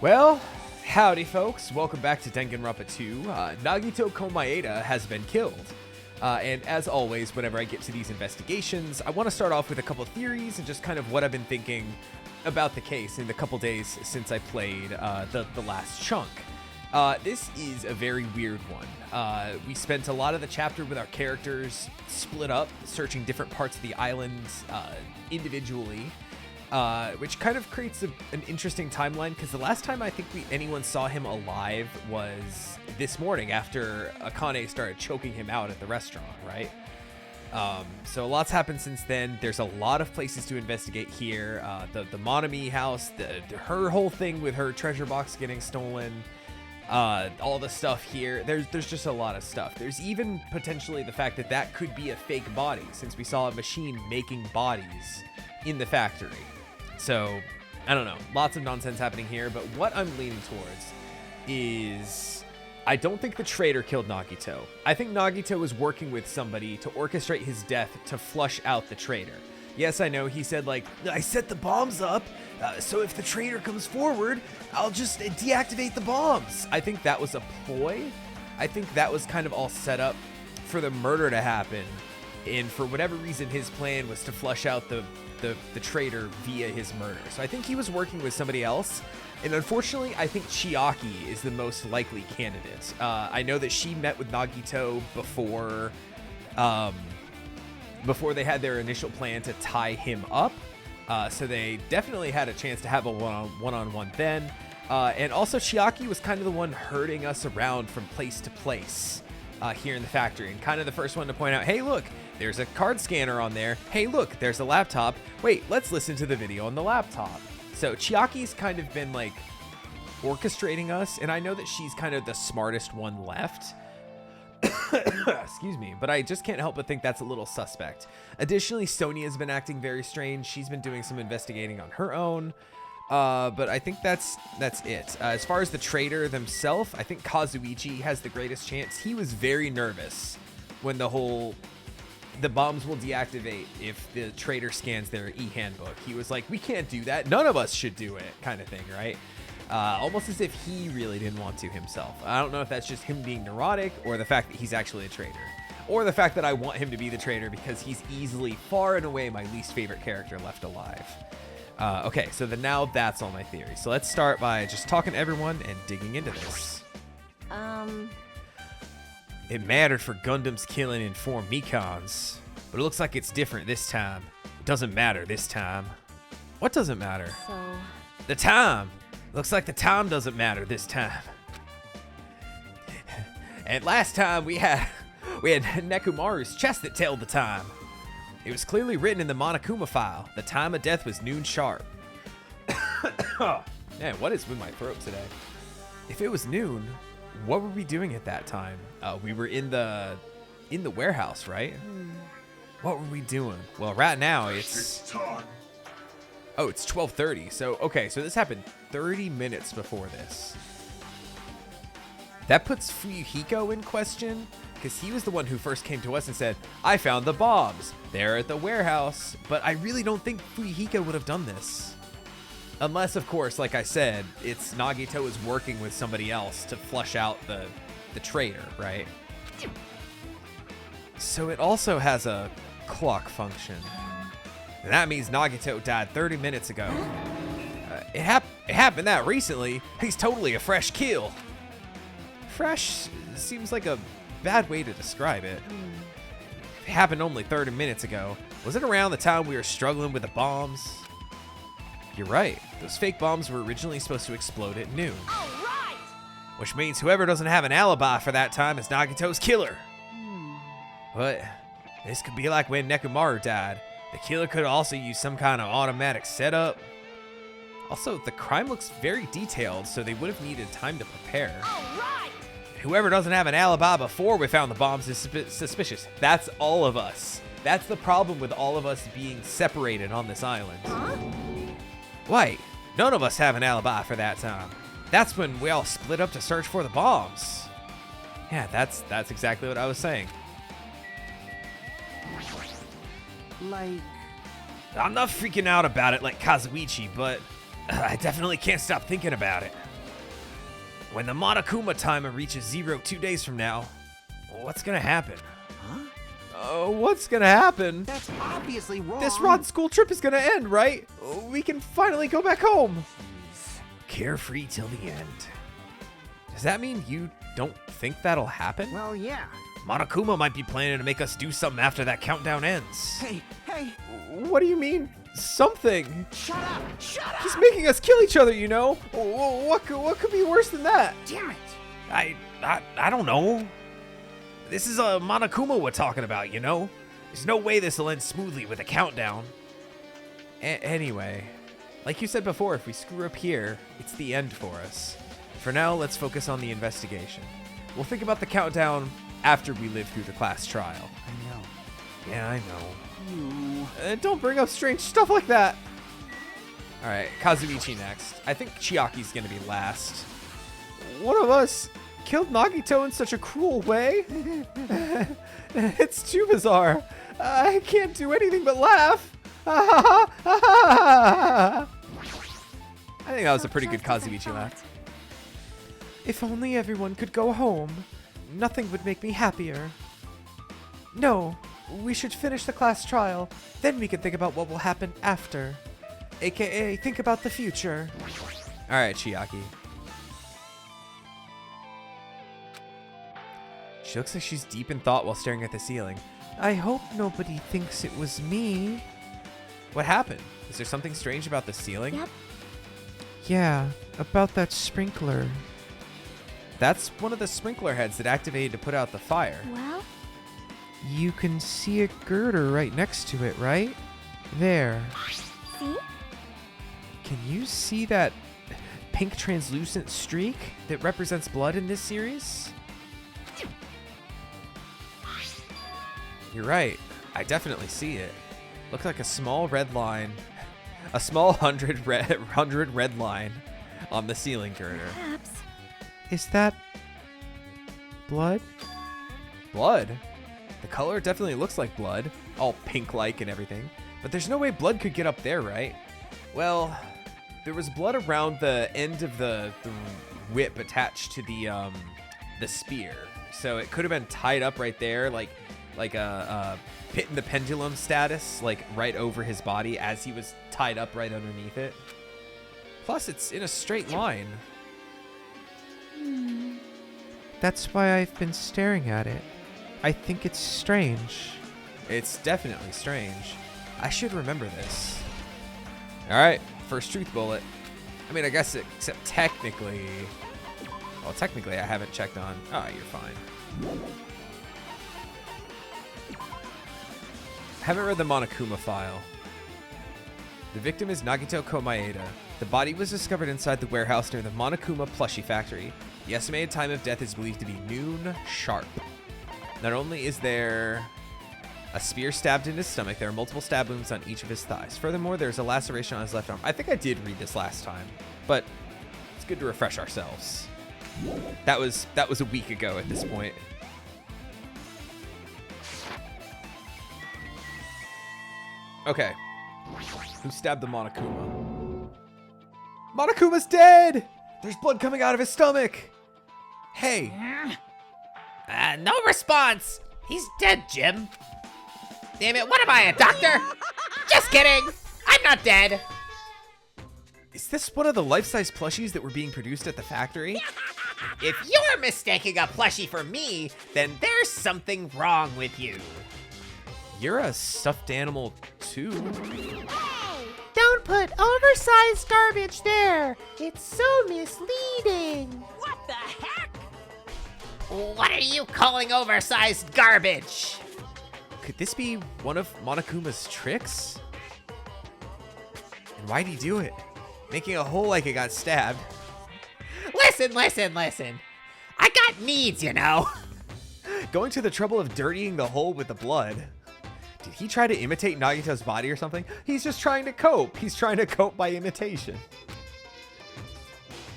Well, howdy folks, welcome back to Danganronpa 2. Nagito Komaeda has been killed. And as always, whenever I get to these investigations, I want to start off with a couple of theories and just kind of what I've been thinking about the case in the couple days since I played the last chunk. This is a very weird one. We spent a lot of the chapter with our characters split up, searching different parts of the island individually. Which kind of creates an interesting timeline, because the last time I think anyone saw him alive was this morning after Akane started choking him out at the restaurant, right? So a lot's happened since then. There's a lot of places to investigate here. The Monami house, her whole thing with her treasure box getting stolen, all the stuff here. There's just a lot of stuff. There's even potentially the fact that could be a fake body, since we saw a machine making bodies in the factory. So, I don't know, lots of nonsense happening here, but what I'm leaning towards is I don't think the traitor killed Nagito. I think Nagito was working with somebody to orchestrate his death to flush out the traitor. Yes, I know, he said, like, I set the bombs up, so if the traitor comes forward, I'll just deactivate the bombs. I think that was a ploy. I think that was kind of all set up for the murder to happen, and for whatever reason, his plan was to flush out the traitor via his murder. So I think he was working with somebody else, and unfortunately I think Chiaki is the most likely candidate. I know that she met with Nagito before they had their initial plan to tie him up, so they definitely had a chance to have a one-on-one then, and also Chiaki was kind of the one herding us around from place to place here in the factory, and kind of the first one to point out, hey look, there's a card scanner on there. Hey, look, there's a laptop. Wait, let's listen to the video on the laptop. So Chiaki's kind of been like orchestrating us, and I know that she's kind of the smartest one left. Excuse me, but I just can't help but think that's a little suspect. Additionally, Sonia's been acting very strange. She's been doing some investigating on her own. But I think that's it. As far as the traitor themselves, I think Kazuichi has the greatest chance. He was very nervous when the bombs will deactivate if the traitor scans their e-handbook. He was like, we can't do that. None of us should do it, kind of thing, right? Almost as if he really didn't want to himself. I don't know if that's just him being neurotic, or the fact that he's actually a traitor, or the fact that I want him to be the traitor because he's easily, far and away, my least favorite character left alive. Okay, so now that's all my theories. So let's start by just talking to everyone and digging into this. It mattered for Gundam's killing in 4 Mikons, but it looks like it's different this time. It doesn't matter this time. What doesn't matter? The time. Looks like the time doesn't matter this time. And last time we had Nekomaru's chest that told the time. It was clearly written in the Monokuma file. The time of death was noon sharp. Oh, man, what is with my throat today? If it was noon, what were we doing at that time? We were in the warehouse, right? What were we doing? Well, right now it's time. Oh, it's 12:30. So, okay, so this happened 30 minutes before this. That puts Fuyuhiko in question, because he was the one who first came to us and said, I found the bombs. They're at the warehouse. But I really don't think Fuyuhiko would have done this. Unless, of course, like I said, it's Nagito is working with somebody else to flush out the traitor, right? So it also has a clock function. And that means Nagito died 30 minutes ago. It happened that recently. He's totally a fresh kill. Fresh seems like a bad way to describe it. It happened only 30 minutes ago. Was it around the time we were struggling with the bombs? You're right. Those fake bombs were originally supposed to explode at noon. All right! Which means whoever doesn't have an alibi for that time is Nagito's killer. But this could be like when Nekomaru died. The killer could also use some kind of automatic setup. Also, the crime looks very detailed, so they would have needed time to prepare. All right! Whoever doesn't have an alibi before we found the bombs is suspicious. That's all of us. That's the problem with all of us being separated on this island. Wait, none of us have an alibi for that time. That's when we all split up to search for the bombs. Yeah, that's exactly what I was saying. Like, I'm not freaking out about it like Kazuichi, but I definitely can't stop thinking about it. When the Monokuma timer reaches 0 2 days from now, what's gonna happen? Huh? What's gonna happen? That's obviously wrong. This Rod school trip is gonna end, right? We can finally go back home. Carefree till the end. Does that mean you don't think that'll happen? Well, yeah. Monokuma might be planning to make us do something after that countdown ends. Hey. What do you mean, something? Shut up. He's making us kill each other, you know? What could be worse than that? Damn it. I don't know. This is a Monokuma we're talking about, you know? There's no way this will end smoothly with a countdown. Anyway, like you said before, if we screw up here, it's the end for us. For now, let's focus on the investigation. We'll think about the countdown after we live through the class trial. I know. Yeah, I know. Don't bring up strange stuff like that. All right, Kazuichi next. I think Chiaki's gonna be last. One of us killed Nagito in such a cruel way. It's too bizarre. I can't do anything but laugh. I think that was a pretty good Kazuichi laugh. If only everyone could go home. Nothing would make me happier. No, we should finish the class trial. Then we can think about what will happen after. AKA, think about the future. All right, Chiaki. She looks like she's deep in thought while staring at the ceiling. I hope nobody thinks it was me. What happened? Is there something strange about the ceiling? Yep. Yeah, about that sprinkler. That's one of the sprinkler heads that activated to put out the fire. Well? You can see a girder right next to it, right? There. See? Can you see that pink translucent streak that represents blood in this series? You're right. I definitely see it. Looks like a small red line. A small 100 red line on the ceiling girder. Perhaps. Is that blood? Blood? The color definitely looks like blood, all pink-like and everything. But there's no way blood could get up there, right? Well, there was blood around the end of the whip attached to the spear, so it could have been tied up right there, like a pit in the pendulum status, like right over his body as he was tied up right underneath it. Plus, it's in a straight line. That's why I've been staring at it. I think it's strange. It's definitely strange. I should remember this. All right, first truth bullet. I mean, I guess except technically... Well, technically I haven't checked on... Oh, you're fine. Haven't read the Monokuma file. The victim is Nagito Komaeda. The body was discovered inside the warehouse near the Monokuma plushie factory. The estimated time of death is believed to be noon sharp. Not only is there a spear stabbed in his stomach, there are multiple stab wounds on each of his thighs. Furthermore, there's a laceration on his left arm. I think I did read this last time, but it's good to refresh ourselves. That was a week ago at this point. Okay. Who stabbed the Monokuma? Monokuma's dead! There's blood coming out of his stomach! Hey! No response! He's dead, Jim. Damn it, what am I, a doctor? Just kidding! I'm not dead! Is this one of the life-size plushies that were being produced at the factory? If you're mistaking a plushie for me, then there's something wrong with you. You're a stuffed animal, too. Don't put oversized garbage there. It's so misleading. What the heck? What are you calling oversized garbage? Could this be one of Monokuma's tricks? And why'd he do it? Making a hole like it got stabbed. Listen. I got needs, you know. Going to the trouble of dirtying the hole with the blood. Did he try to imitate Nagito's body or something? He's just trying to cope. He's trying to cope by imitation.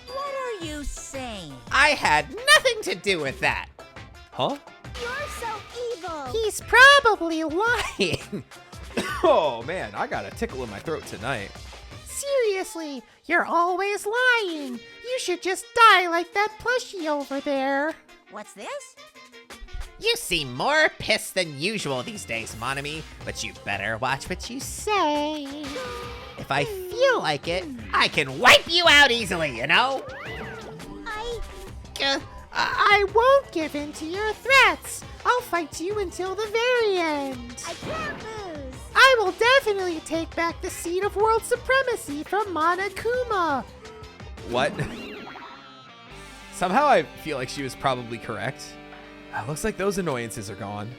What are you saying? I had nothing to do with that. Huh? You're so evil. He's probably lying. Oh man, I got a tickle in my throat tonight. Serious Seriously, you're always lying. You should just die like that plushie over there. What's this? You seem more pissed than usual these days, Monami, but you better watch what you say. If I feel like it, I can wipe you out easily, you know? I won't give in to your threats. I'll fight you until the very end. I can't lose. I will definitely take back the seat of world supremacy from Monokuma. What? Somehow I feel like she was probably correct. Looks like those annoyances are gone.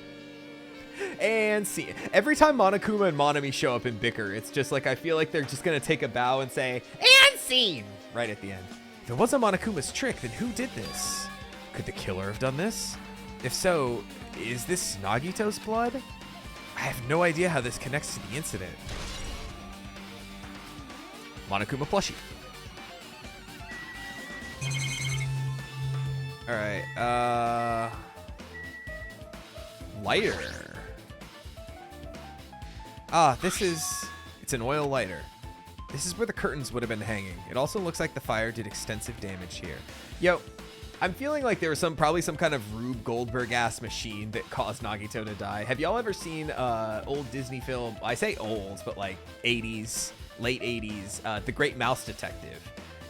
And see, every time Monokuma and Monami show up and bicker, it's just like I feel like they're just gonna take a bow and say, "And scene!" right at the end. If it wasn't Monokuma's trick, then who did this? Could the killer have done this? If so, is this Nagito's blood? I have no idea how this connects to the incident. Monokuma plushie. Alright, lighter. It's an oil lighter. This is where the curtains would have been hanging. It also looks like the fire did extensive damage here. Yo, I'm feeling like there was probably some kind of Rube Goldberg-ass machine that caused Nagito to die. Have y'all ever seen old Disney film? I say old, but like 80s, late 80s, The Great Mouse Detective,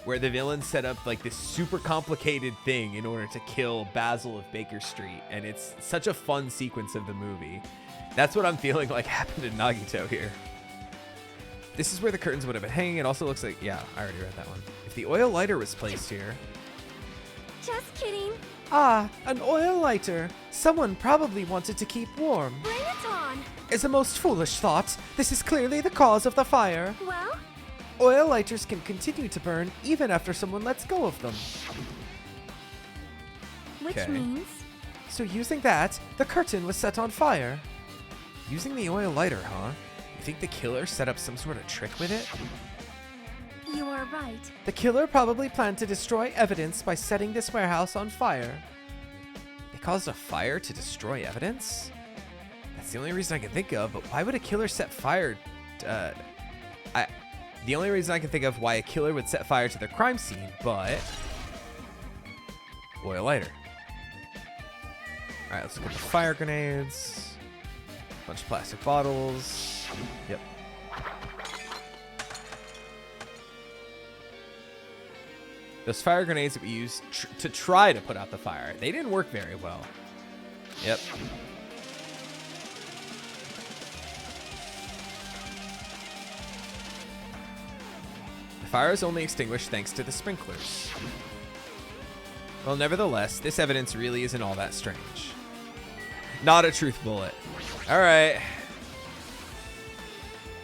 where the villain set up like this super complicated thing in order to kill Basil of Baker Street, and it's such a fun sequence of the movie. That's what I'm feeling like happened to Nagito here. This is where the curtains would have been hanging. It also looks like, yeah, I already read that one. If the oil lighter was placed here. Just kidding. Ah, an oil lighter. Someone probably wanted to keep warm. Bring it on. Is a most foolish thought. This is clearly the cause of the fire. Well, Oil lighters can continue to burn even after someone lets go of them. which Okay. means So using that, the curtain was set on fire. Using the oil lighter, huh? You think the killer set up some sort of trick with it? you are right. The killer probably planned to destroy evidence by setting this warehouse on fire. They caused a fire to destroy evidence? That's the only reason I can think of, but why would a killer set fire? The only reason I can think of why a killer would set fire to the crime scene, but oil lighter. All right, let's look at the fire grenades. Bunch of plastic bottles. Yep. Those fire grenades that we used to try to put out the fire, they didn't work very well. Yep. The fire is only extinguished thanks to the sprinklers. Well, nevertheless, this evidence really isn't all that strange. Not a truth bullet. All right.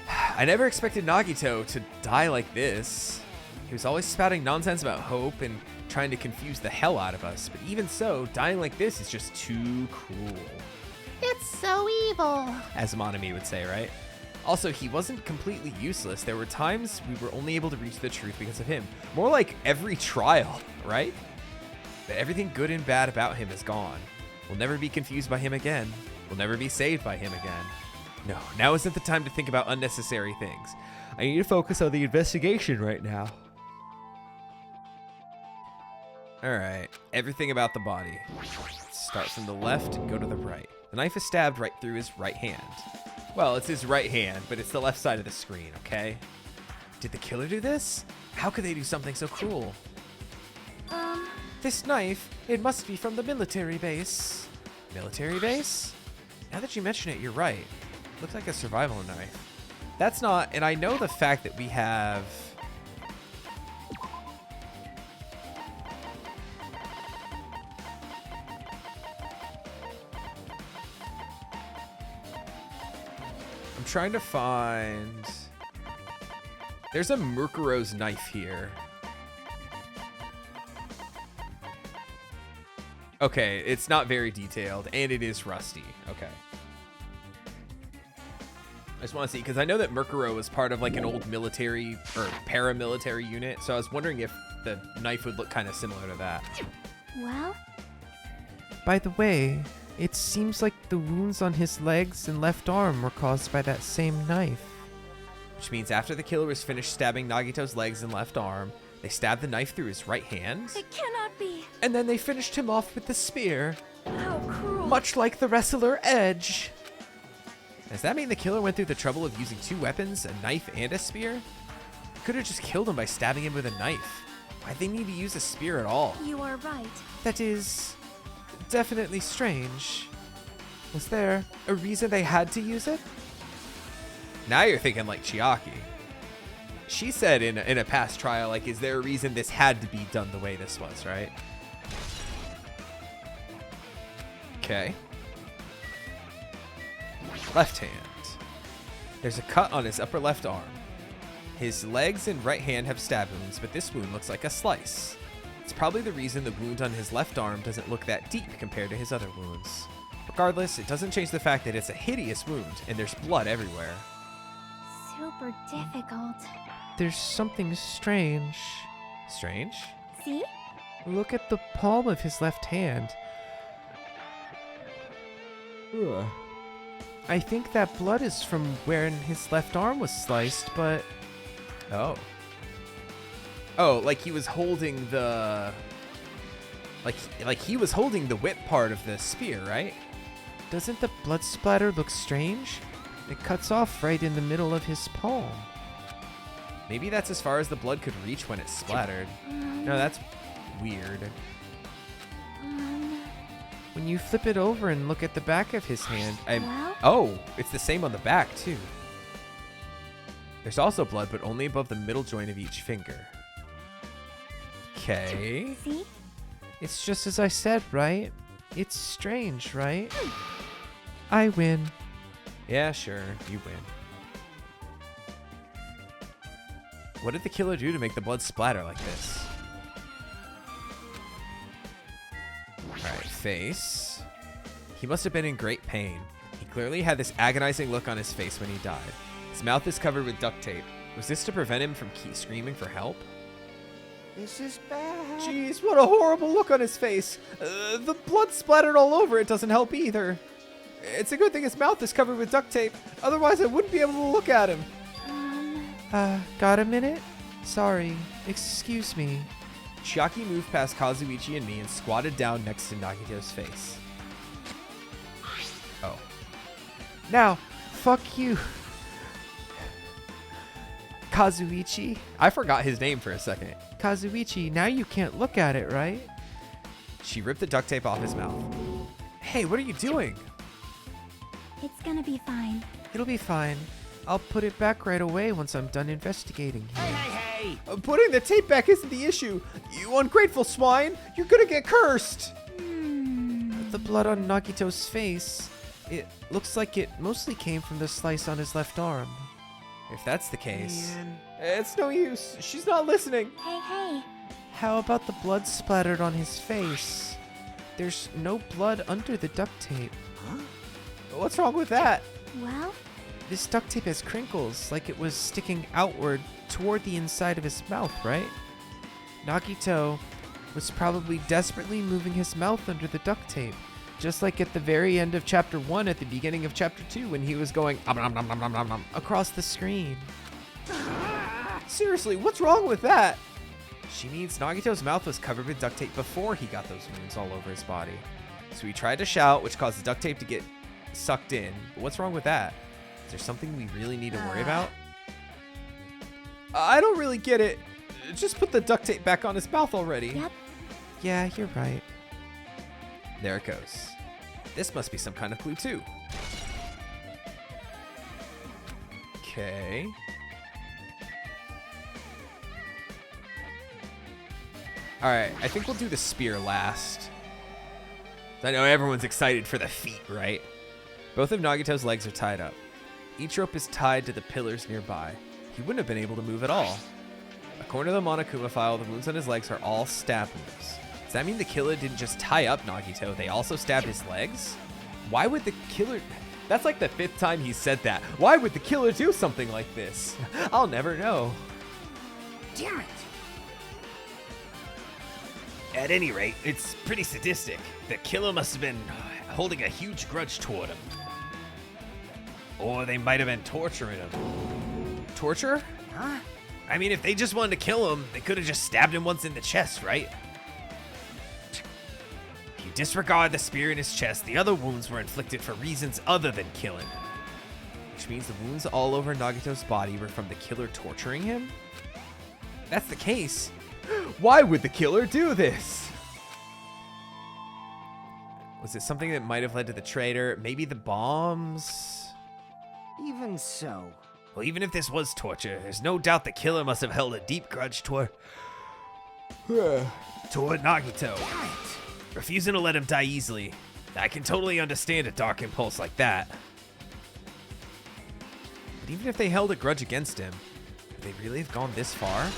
I never expected Nagito to die like this. He was always spouting nonsense about hope and trying to confuse the hell out of us. But even so, dying like this is just too cruel. It's so evil. As Monami would say, right? Also, he wasn't completely useless. There were times we were only able to reach the truth because of him. More like every trial, right? But everything good and bad about him is gone. We'll never be confused by him again. We'll never be saved by him again. No, now isn't the time to think about unnecessary things. I need to focus on the investigation right now. Alright, everything about the body. Start from the left and go to the right. The knife is stabbed right through his right hand. Well, it's his right hand, but it's the left side of the screen, okay? Did the killer do this? How could they do something so cruel? This knife, it must be from the military base. Military base? Now that you mention it, you're right. Looks like a survival knife. That's not, and I know the fact that we have... I'm trying to find... There's a Mukuro's knife here. Okay, it's not very detailed, and it is rusty. Okay. I just want to see, because I know that Murkuro was part of like an old military or paramilitary unit, so I was wondering if the knife would look kind of similar to that. Well, By the way, it seems like the wounds on his legs and left arm were caused by that same knife. which means after the killer was finished stabbing Nagito's legs and left arm, they stabbed the knife through his right hand, It cannot be. And then they finished him off with the spear, How cruel. much like the wrestler Edge. Does that mean the killer went through the trouble of using 2 weapons, a knife and a spear? Could have just killed him by stabbing him with a knife. Why'd they need to use a spear at all? You are right. That is definitely strange. Was there a reason they had to use it? Now you're thinking like Chiaki. She said in a past trial, like, is there a reason this had to be done the way this was, right? Okay. Left hand. There's a cut on his upper left arm. His legs and right hand have stab wounds, but this wound looks like a slice. It's probably the reason the wound on his left arm doesn't look that deep compared to his other wounds. Regardless, it doesn't change the fact that it's a hideous wound and there's blood everywhere. Super difficult. There's something strange. Strange? See? Look at the palm of his left hand. Ugh. I think that blood is from where his left arm was sliced, but Oh. Oh, like he was holding the... Like he was holding the whip part of the spear, right? doesn't the blood splatter look strange? It cuts off right in the middle of his palm. Maybe that's as far as the blood could reach when it splattered. No, that's weird. When you flip it over and look at the back of his hand, Well? Oh, it's the same on the back, too. There's also blood, but only above the middle joint of each finger. Okay. See? it's just as I said, right? It's strange, right? I win. Yeah, sure. You win. What did the killer do to make the blood splatter like this? Alright, face. He must have been in great pain. He clearly had this agonizing look on his face when he died. His mouth is covered with duct tape. Was this to prevent him from screaming for help? This is bad. Jeez, what a horrible look on his face. The blood splattered all over. It doesn't help either. It's a good thing his mouth is covered with duct tape. Otherwise, I wouldn't be able to look at him. Got a minute? Sorry. Excuse me. Chiaki moved past Kazuichi and me and squatted down next to Nagito's face. Oh. Now, fuck you. Kazuichi? I forgot his name for a second. Kazuichi, now you can't look at it, right? She ripped the duct tape off his mouth. Hey, what are you doing? It's gonna be fine. It'll be fine. I'll put it back right away once I'm done investigating here. Hey! Putting the tape back isn't the issue. You ungrateful swine. You're gonna get cursed. The blood on Nagito's face, it looks like it mostly came from the slice on his left arm. If that's the case, Man. it's no use. She's not listening. Hey. How about the blood splattered on his face? There's no blood under the duct tape. What's wrong with that? Well, This duct tape has crinkles, like it was sticking outward toward the inside of his mouth, right? Nagito was probably desperately moving his mouth under the duct tape, just like at the very end of Chapter 1 at the beginning of Chapter 2 when he was going across the screen. Seriously, what's wrong with that? She means Nagito's mouth was covered with duct tape before he got those wounds all over his body. So he tried to shout, which caused the duct tape to get sucked in. But what's wrong with that? Is there something we really need to worry about? I don't really get it. Just put the duct tape back on his mouth already. yep. Yeah, you're right. There it goes. This must be some kind of clue too. Okay. Alright, I think we'll do the spear last. I know everyone's excited for the feet, right? Both of Nagito's legs are tied up. Each rope is tied to the pillars nearby. He wouldn't have been able to move at all. According to the Monokuma file, the wounds on his legs are all stab wounds. Does that mean the killer didn't just tie up Nagito, they also stabbed his legs? Why would the killer... That's like the 5th time he said that. Why would the killer do something like this? I'll never know. Damn it! At any rate, it's pretty sadistic. The killer must have been holding a huge grudge toward him. Or they might have been torturing him. torture? Huh? I mean, if they just wanted to kill him, they could have just stabbed him once in the chest, right? If you disregard the spear in his chest, the other wounds were inflicted for reasons other than killing. Which means the wounds all over Nagito's body were from the killer torturing him? If that's the case, why would the killer do this? Was it something that might have led to the traitor? Maybe the bombs? Even so. Well, even if this was torture, there's no doubt the killer must have held a deep grudge toward Nagito, refusing to let him die easily. I can totally understand a dark impulse like that. But even if they held a grudge against him, would they really have gone this far?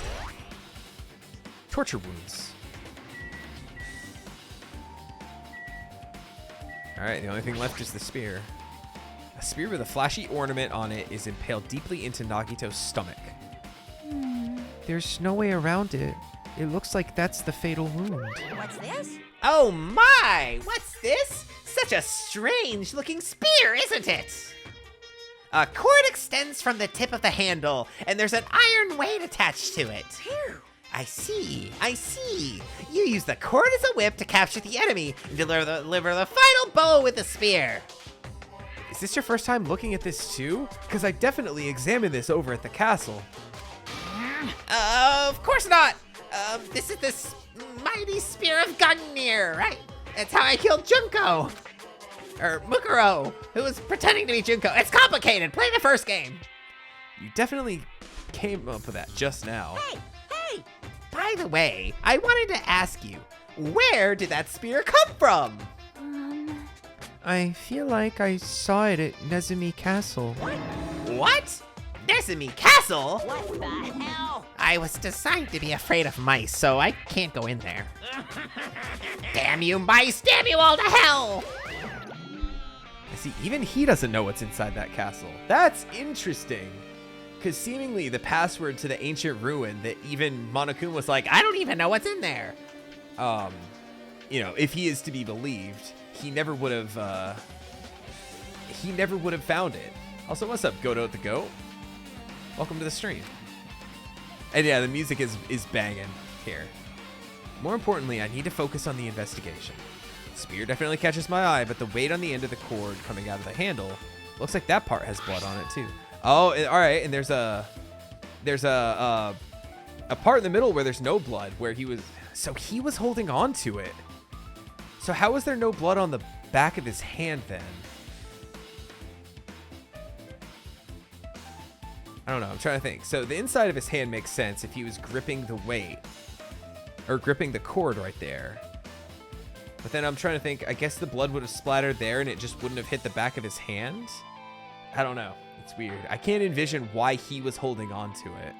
Torture wounds. Alright, the only thing left is the spear. A spear with a flashy ornament on it is impaled deeply into Nagito's stomach. There's no way around it. It looks like that's the fatal wound. What's this? Oh my! What's this? Such a strange looking spear, isn't it? A cord extends from the tip of the handle, and there's an iron weight attached to it. I see. You use the cord as a whip to capture the enemy and deliver the final blow with the spear. Is this your first time looking at this too? Because I definitely examined this over at the castle. Of course not. This is this mighty spear of Gungnir, right? That's how I killed Junko. Or Mukuro, who was pretending to be Junko. It's complicated. Play the first game. You definitely came up with that just now. Hey! By the way, I wanted to ask you, where did that spear come from? I feel like I saw it at Nezumi Castle. What? Nezumi Castle? What the hell? I was designed to be afraid of mice, so I can't go in there. Damn you mice! Damn you all to hell! I see, even he doesn't know what's inside that castle. That's interesting. Because seemingly the password to the ancient ruin that even Monokuma was like, I don't even know what's in there. if he is to be believed, he never would have found it. Also, what's up, Godot the Goat? Welcome to the stream. And yeah, the music is banging here. More importantly, I need to focus on the investigation. Spear definitely catches my eye, but the weight on the end of the cord coming out of the handle looks like that part has blood on it too. Oh, all right, and there's a part in the middle where there's no blood, where he was holding on to it. So how is there no blood on the back of his hand then? I don't know, I'm trying to think. So the inside of his hand makes sense if he was gripping the weight, or gripping the cord right there. But then I'm trying to think, I guess the blood would have splattered there and it just wouldn't have hit the back of his hand? I don't know. It's weird. I can't envision why he was holding on to it.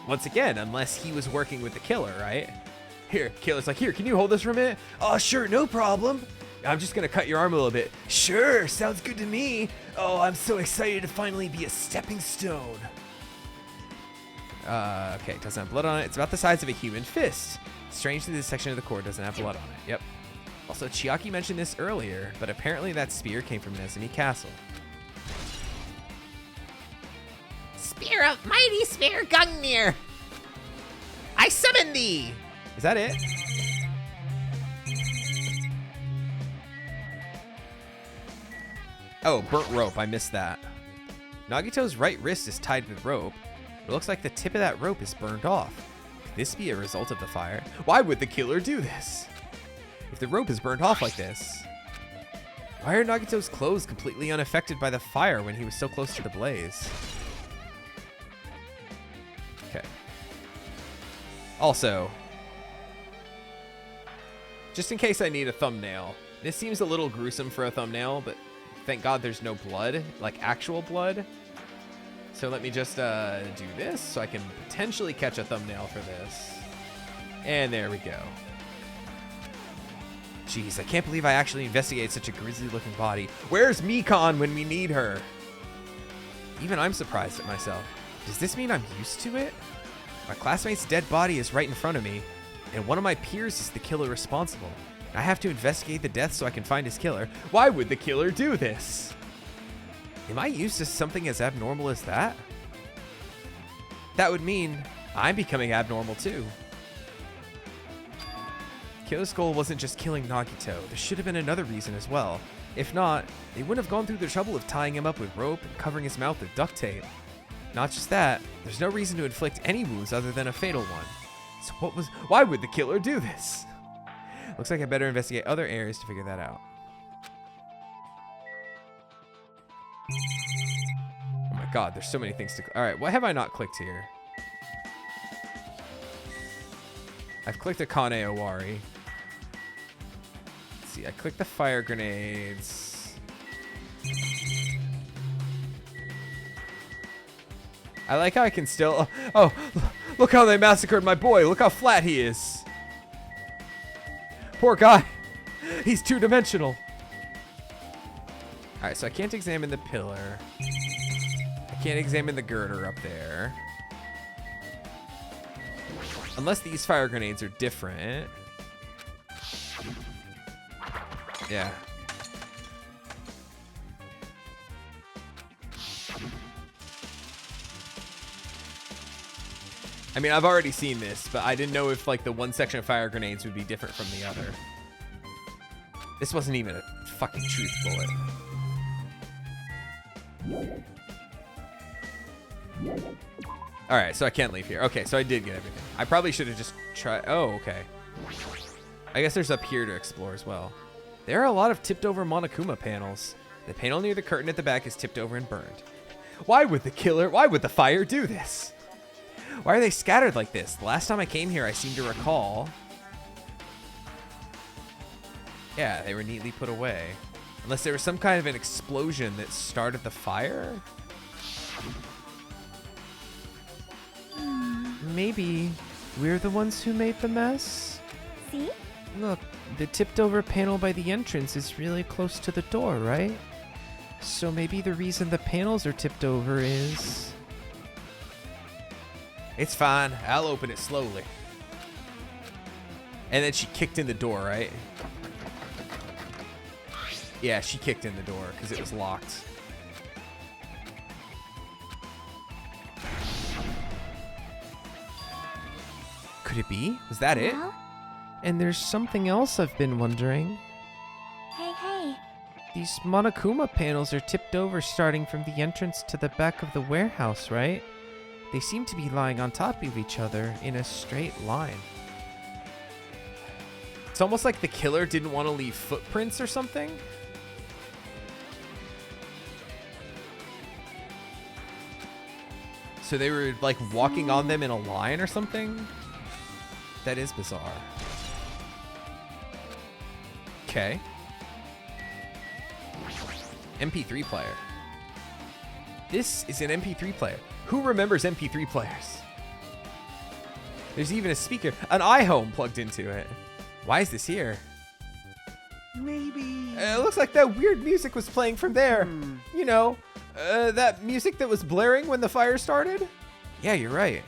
Once again, unless he was working with the killer, right? Here, killer's like, here, can you hold this for a minute? Oh, sure, no problem. I'm just gonna cut your arm a little bit. Sure, sounds good to me. Oh, I'm so excited to finally be a stepping stone. Okay, it doesn't have blood on it. It's about the size of a human fist. Strangely, this section of the cord doesn't have blood on it. Yep. Also, Chiaki mentioned this earlier, but apparently that spear came from Nezumi Castle. Spear of mighty spear Gungnir! I summon thee! Is that it? Oh, burnt rope. I missed that. Nagito's right wrist is tied with rope. It looks like the tip of that rope is burned off. Could this be a result of the fire? Why would the killer do this? If the rope is burned off like this, why are Nagito's clothes completely unaffected by the fire when he was so close to the blaze? Okay. Also, just in case I need a thumbnail, this seems a little gruesome for a thumbnail, but thank God there's no blood, like actual blood. So let me just do this so I can potentially catch a thumbnail for this. And there we go. Jeez, I can't believe I actually investigated such a grisly looking body. Where's Mikon when we need her? Even I'm surprised at myself. Does this mean I'm used to it? My classmate's dead body is right in front of me, and one of my peers is the killer responsible. I have to investigate the death so I can find his killer. Why would the killer do this? Am I used to something as abnormal as that? That would mean I'm becoming abnormal too. Killer's goal wasn't just killing Nagito. There should have been another reason as well. If not, they wouldn't have gone through the trouble of tying him up with rope and covering his mouth with duct tape. Not just that, there's no reason to inflict any wounds other than a fatal one. So why would the killer do this? Looks like I better investigate other areas to figure that out. Oh my god, there's so many things to... Alright, what have I not clicked here? I've clicked Akane Owari. Let's see, I clicked the fire grenades. I like how I can still... Oh, look how they massacred my boy. Look how flat he is. Poor guy. He's two-dimensional. Alright, so I can't examine the pillar. I can't examine the girder up there. Unless these fire grenades are different. Yeah. I mean, I've already seen this, but I didn't know if, like, the one section of fire grenades would be different from the other. This wasn't even a fucking truth bullet. Alright, so I can't leave here. Okay, so I did get everything. I probably should have just tried... Oh, okay. I guess there's up here to explore as well. There are a lot of tipped-over Monokuma panels. The panel near the curtain at the back is tipped over and burned. Why would the fire do this? Why are they scattered like this? The last time I came here, I seem to recall... Yeah, they were neatly put away. Unless there was some kind of an explosion that started the fire? Maybe we're the ones who made the mess? See? Look, the tipped over panel by the entrance is really close to the door, right? So maybe the reason the panels are tipped over is... It's fine. I'll open it slowly. And then she kicked in the door, right? Yeah, she kicked in the door because it was locked. Could it be? Was that it? Well? And there's something else I've been wondering. Hey. These Monokuma panels are tipped over starting from the entrance to the back of the warehouse, right? They seem to be lying on top of each other in a straight line. It's almost like the killer didn't want to leave footprints or something. So they were like walking on them in a line or something? That is bizarre. Okay. MP3 player. This is an MP3 player. Who remembers MP3 players? There's even a speaker, an iHome plugged into it. Why is this here? Maybe. It looks like that weird music was playing from there. You know, that music that was blaring when the fire started? Yeah, you're right.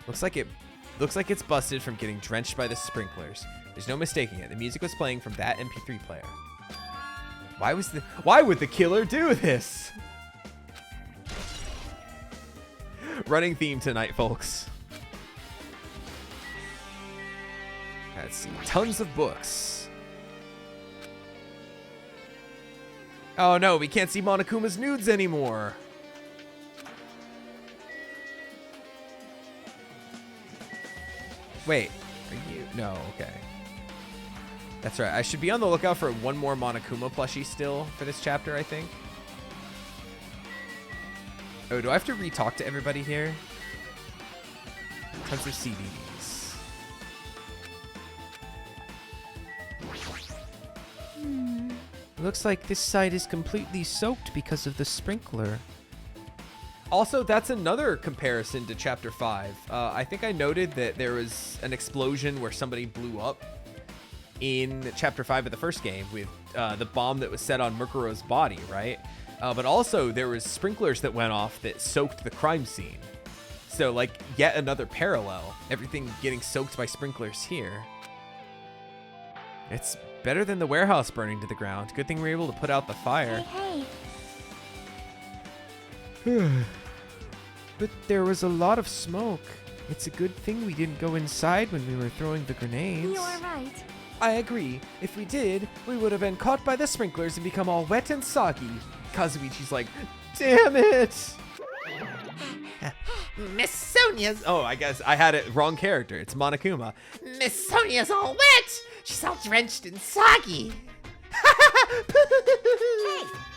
Looks like it's busted from getting drenched by the sprinklers. There's no mistaking it. The music was playing from that MP3 player. Why would the killer do this? Running theme tonight, folks. Let's see. Tons of books. Oh no, we can't see Monokuma's nudes anymore. Wait, are you? No, okay. That's right. I should be on the lookout for one more Monokuma plushie still for this chapter, I think. Oh, do I have to re-talk to everybody here? Tons of CDs. Looks like this side is completely soaked because of the sprinkler. Also, that's another comparison to Chapter 5. I think I noted that there was an explosion where somebody blew up in Chapter 5 of the first game with the bomb that was set on Mukuro's body, right? But also, there was sprinklers that went off that soaked the crime scene. So, like, yet another parallel. Everything getting soaked by sprinklers here. It's better than the warehouse burning to the ground. Good thing we were able to put out the fire. Hey. But there was a lot of smoke. It's a good thing we didn't go inside when we were throwing the grenades. You are right. I agree. If we did, we would have been caught by the sprinklers and become all wet and soggy. Kazuichi's like, damn it! Miss Sonia's. Oh, I guess I had it wrong character. It's Monokuma. Miss Sonia's all wet. She's all drenched and soggy.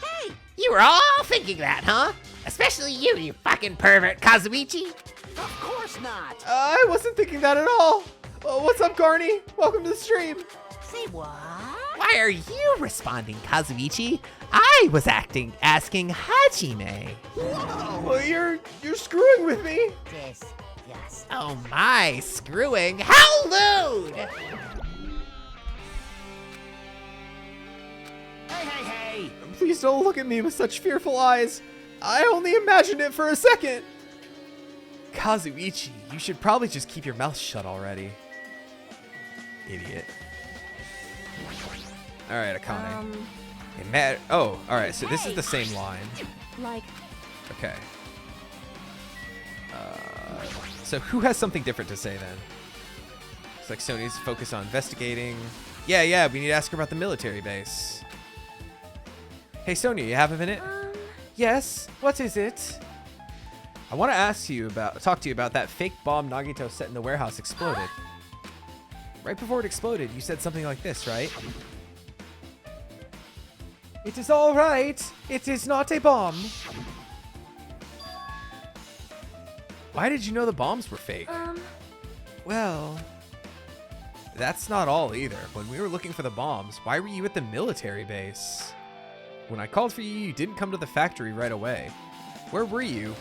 Hey, you were all thinking that, huh? Especially you fucking pervert, Kazuichi. Of course not. I wasn't thinking that at all. Oh, what's up, Garny? Welcome to the stream. Say what? Why are you responding, Kazuichi? I was asking Hajime. Well, you're screwing with me. Yes. Oh my, screwing. How lewd! Hey. Please don't look at me with such fearful eyes. I only imagined it for a second. Kazuichi, you should probably just keep your mouth shut already. Idiot. All right, Akane. Oh, all right. So this is the same line. Like, Okay. So who has something different to say then? It's like Sony's focused on investigating. Yeah, we need to ask her about the military base. Hey, Sonia, you have a minute? Yes, what is it? I want to talk to you about that fake bomb Nagito set in the warehouse exploded. Right before it exploded, you said something like this, right? It is all right. It is not a bomb. Why did you know the bombs were fake? Well, that's not all either. When we were looking for the bombs, why were you at the military base? When I called for you, you didn't come to the factory right away. Where were you?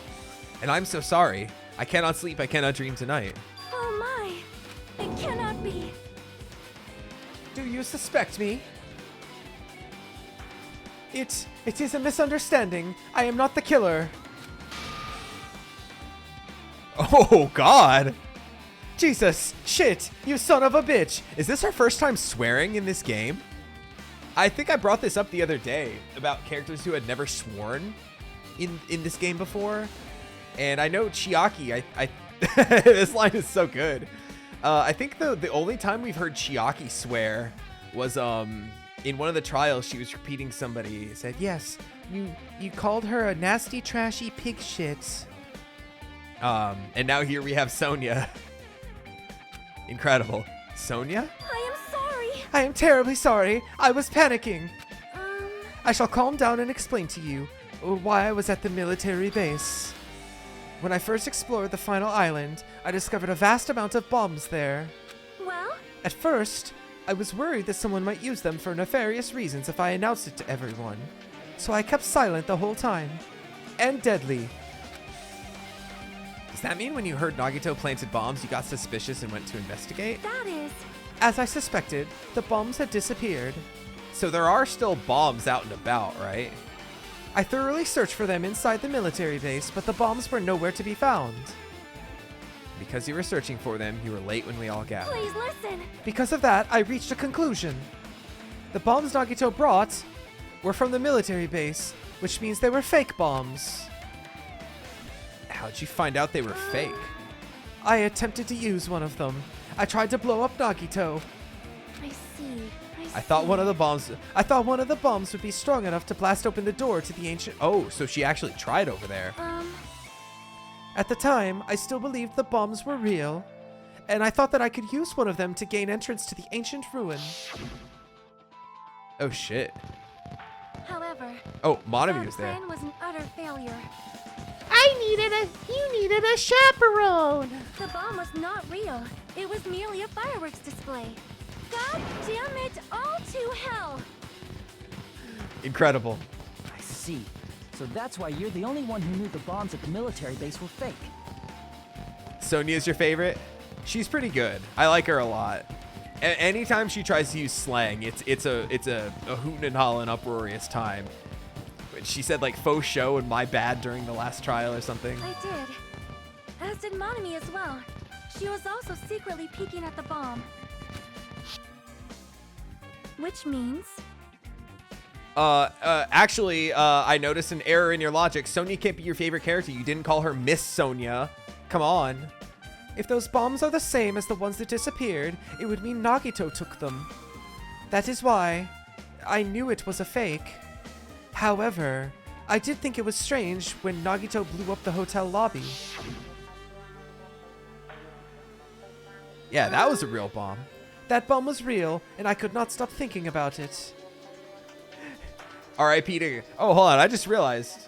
And I'm so sorry. I cannot sleep. I cannot dream tonight. oh my. It cannot be. Do you suspect me? It is a misunderstanding. I am not the killer. Oh, God. Jesus. Shit. You son of a bitch. Is this our first time swearing in this game? I think I brought this up the other day about characters who had never sworn in this game before. And I know Chiaki, this line is so good. I think the only time we've heard Chiaki swear was in one of the trials. She was repeating somebody said, yes, you called her a nasty, trashy pig shit. And now here we have Sonia. Incredible. Sonia? I am sorry. I am terribly sorry. I was panicking. I shall calm down and explain to you why I was at the military base. When I first explored the final island, I discovered a vast amount of bombs there. Well, At first, I was worried that someone might use them for nefarious reasons if I announced it to everyone. So I kept silent the whole time. And deadly. Does that mean when you heard Nagito planted bombs, you got suspicious and went to investigate? that is. As I suspected, the bombs had disappeared. So there are still bombs out and about, right? I thoroughly searched for them inside the military base, but the bombs were nowhere to be found. Because you were searching for them, you were late when we all gathered. Please listen. Because of that, I reached a conclusion. The bombs Nagito brought were from the military base, which means they were fake bombs. How'd you find out they were fake? I attempted to use one of them. I tried to blow up Nagito. I see. I thought one of the bombs would be strong enough to blast open the door to the ancient. Oh, so she actually tried over there. At the time, I still believed the bombs were real, and I thought that I could use one of them to gain entrance to the ancient ruin. Oh shit. However, Oh, Monami that was there. plan was an utter failure. You needed a chaperone. The bomb was not real. It was merely a fireworks display. God damn it, all to hell. Incredible. I see. So that's why you're the only one who knew the bombs at the military base were fake. Sonia's your favorite? She's pretty good. I like her a lot. Anytime she tries to use slang, it's a hootin' and hollin' uproarious time. She said like faux show and my bad during the last trial or something. I did. As did Monami as well. She was also secretly peeking at the bomb. Which means Actually, I noticed an error in your logic. Sonia can't be your favorite character. You didn't call her Miss Sonia. Come on. If those bombs are the same as the ones that disappeared, it would mean Nagito took them. That is why I knew it was a fake. However, I did think it was strange when Nagito blew up the hotel lobby. Yeah, that was a real bomb. That bomb was real, and I could not stop thinking about it. R.I.P. to... Oh, hold on. I just realized.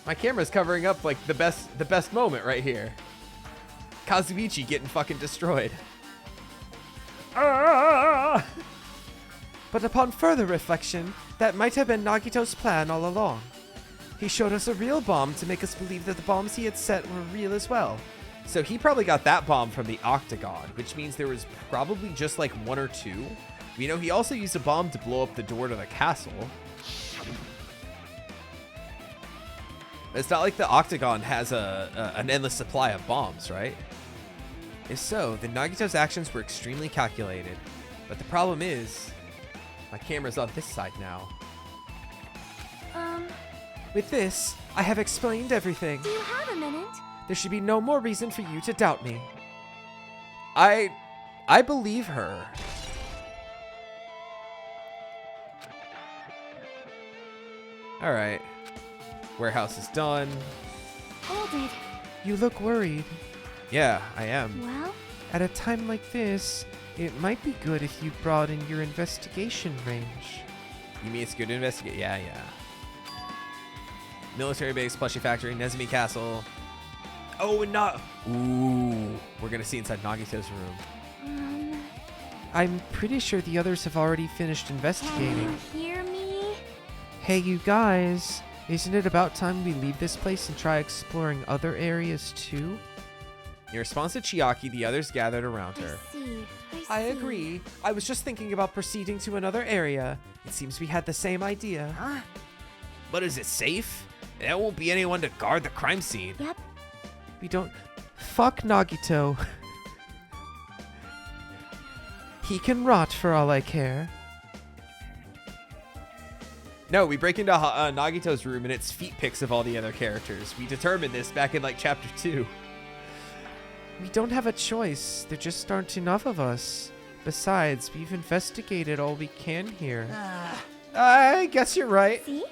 My camera's covering up, like, the best moment right here. Kazuichi getting fucking destroyed. Ah! But upon further reflection, that might have been Nagito's plan all along. He showed us a real bomb to make us believe that the bombs he had set were real as well. So he probably got that bomb from the Octagon, which means there was probably just like one or two. You know, he also used a bomb to blow up the door to the castle. It's not like the Octagon has an endless supply of bombs, right? If so, then Nagito's actions were extremely calculated. But the problem is, my camera's on this side now. With this, I have explained everything. Do you have a minute? There should be no more reason for you to doubt me. I believe her. All right. Warehouse is done. Hold it. You look worried. Yeah, I am. Well, At a time like this, it might be good if you broaden your investigation range. You mean it's good to investigate? Yeah. Military base, plushie factory, Nezumi castle. Oh, and not. Ooh, we're gonna see inside Nagito's room. I'm pretty sure the others have already finished can investigating. you hear me? Hey, you guys, isn't it about time we leave this place and try exploring other areas too? In response to Chiaki, the others gathered around I her. see. I agree. I was just thinking about proceeding to another area. It seems we had the same idea. But is it safe? There won't be anyone to guard the crime scene. Yep. We don't... Fuck Nagito. He can rot for all I care. No, we break into Nagito's room and it's feet pics of all the other characters. We determined this back in like chapter 2. We don't have a choice. There just aren't enough of us. Besides, we've investigated all we can here. I guess you're right. See?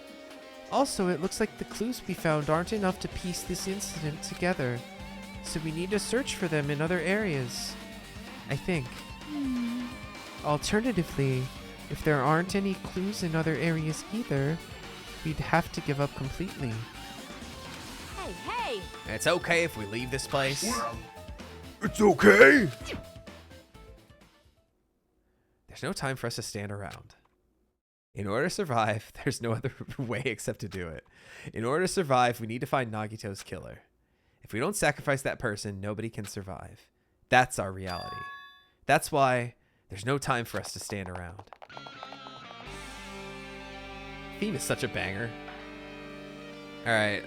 Also, it looks like the clues we found aren't enough to piece this incident together. So we need to search for them in other areas. I think. Alternatively, if there aren't any clues in other areas either, we'd have to give up completely. Hey! It's okay if we leave this place. It's okay. There's no time for us to stand around. In order to survive, there's no other way except to do it. In order to survive, we need to find Nagito's killer. If we don't sacrifice that person, nobody can survive. That's our reality. That's why there's no time for us to stand around. Theme is such a banger. All right,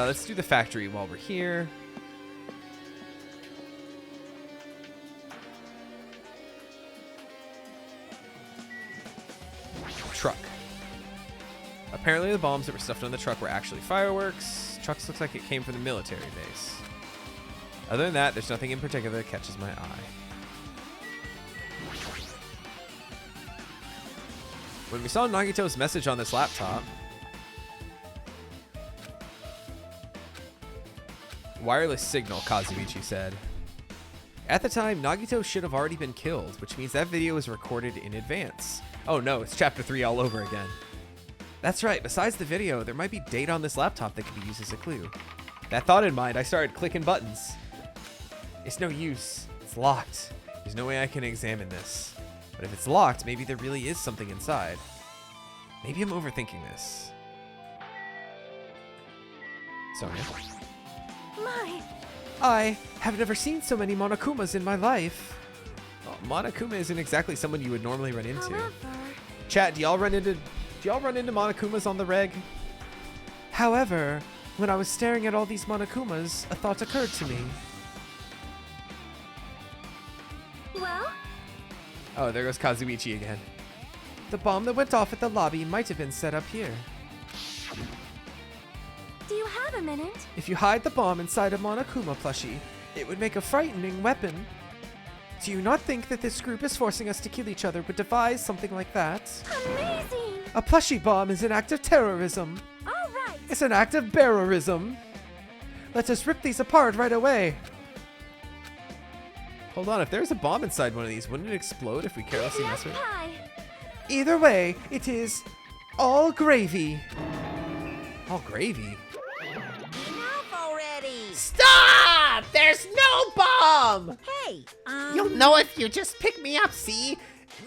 let's do the factory while we're here. Truck. Apparently the bombs that were stuffed on the truck were actually fireworks. Trucks looks like it came from the military base. Other than that, there's nothing in particular that catches my eye. When we saw Nagito's message on this laptop, wireless signal, Kazuichi said. At the time, Nagito should have already been killed, which means that video was recorded in advance. Oh no, it's chapter 3 all over again. That's right, besides the video, there might be data on this laptop that could be used as a clue. That thought in mind, I started clicking buttons. It's no use. It's locked. There's no way I can examine this. But if it's locked, maybe there really is something inside. Maybe I'm overthinking this. Sonia? My! I have never seen so many Monokumas in my life. Well, Monokuma isn't exactly someone you would normally run into. However... Chat, do y'all run into Monokumas on the reg? However, when I was staring at all these Monokumas, a thought occurred to me. Well? Oh, there goes Kazuichi again. The bomb that went off at the lobby might have been set up here. Do you have a minute? If you hide the bomb inside a Monokuma plushie, it would make a frightening weapon. Do you not think that this group is forcing us to kill each other would devise something like that? Amazing! A plushie bomb is an act of terrorism. All right! It's an act of barrorism. Let us rip these apart right away. Hold on, if there's a bomb inside one of these, wouldn't it explode if we carelessly Yes, mess with it? pie! Either way, it is all gravy. All gravy. Enough already! Stop! There's no bomb! Hey, You'll know if you just pick me up, see?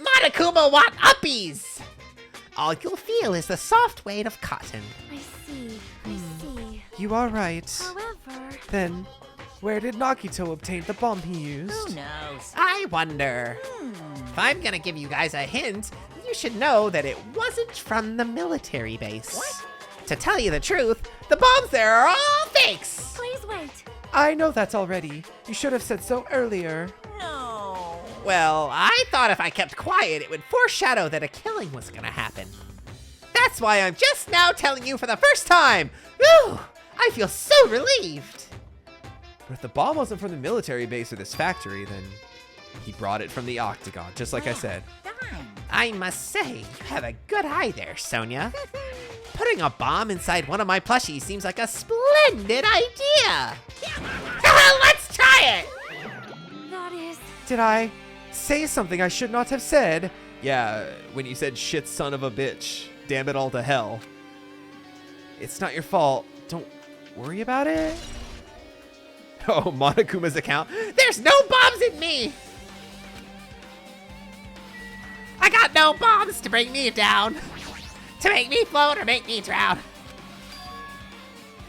Monokuma want uppies! All you'll feel is the soft weight of cotton. I see. I see. You are right. However, Then, where did Nagito obtain the bomb he used? who knows? I wonder. If I'm gonna give you guys a hint, you should know that it wasn't from the military base. What? To tell you the truth, the bombs there are all fakes! please wait. I know that already. You should have said so earlier. No. Well, I thought if I kept quiet, it would foreshadow that a killing was gonna happen. That's why I'm just now telling you for the first time! Whew! I feel so relieved! But if the bomb wasn't from the military base or this factory, then he brought it from the Octagon, just like I said. Darn. I must say, you have a good eye there, Sonia. Putting a bomb inside one of my plushies seems like a splendid idea! Let's try it! That is. Did I say something I should not have said? Yeah, when you said shit son of a bitch, damn it all to hell. It's not your fault. Don't worry about it. Oh, Monokuma's account. There's no bombs in me! I got no bombs to bring me down, to make me float or make me drown.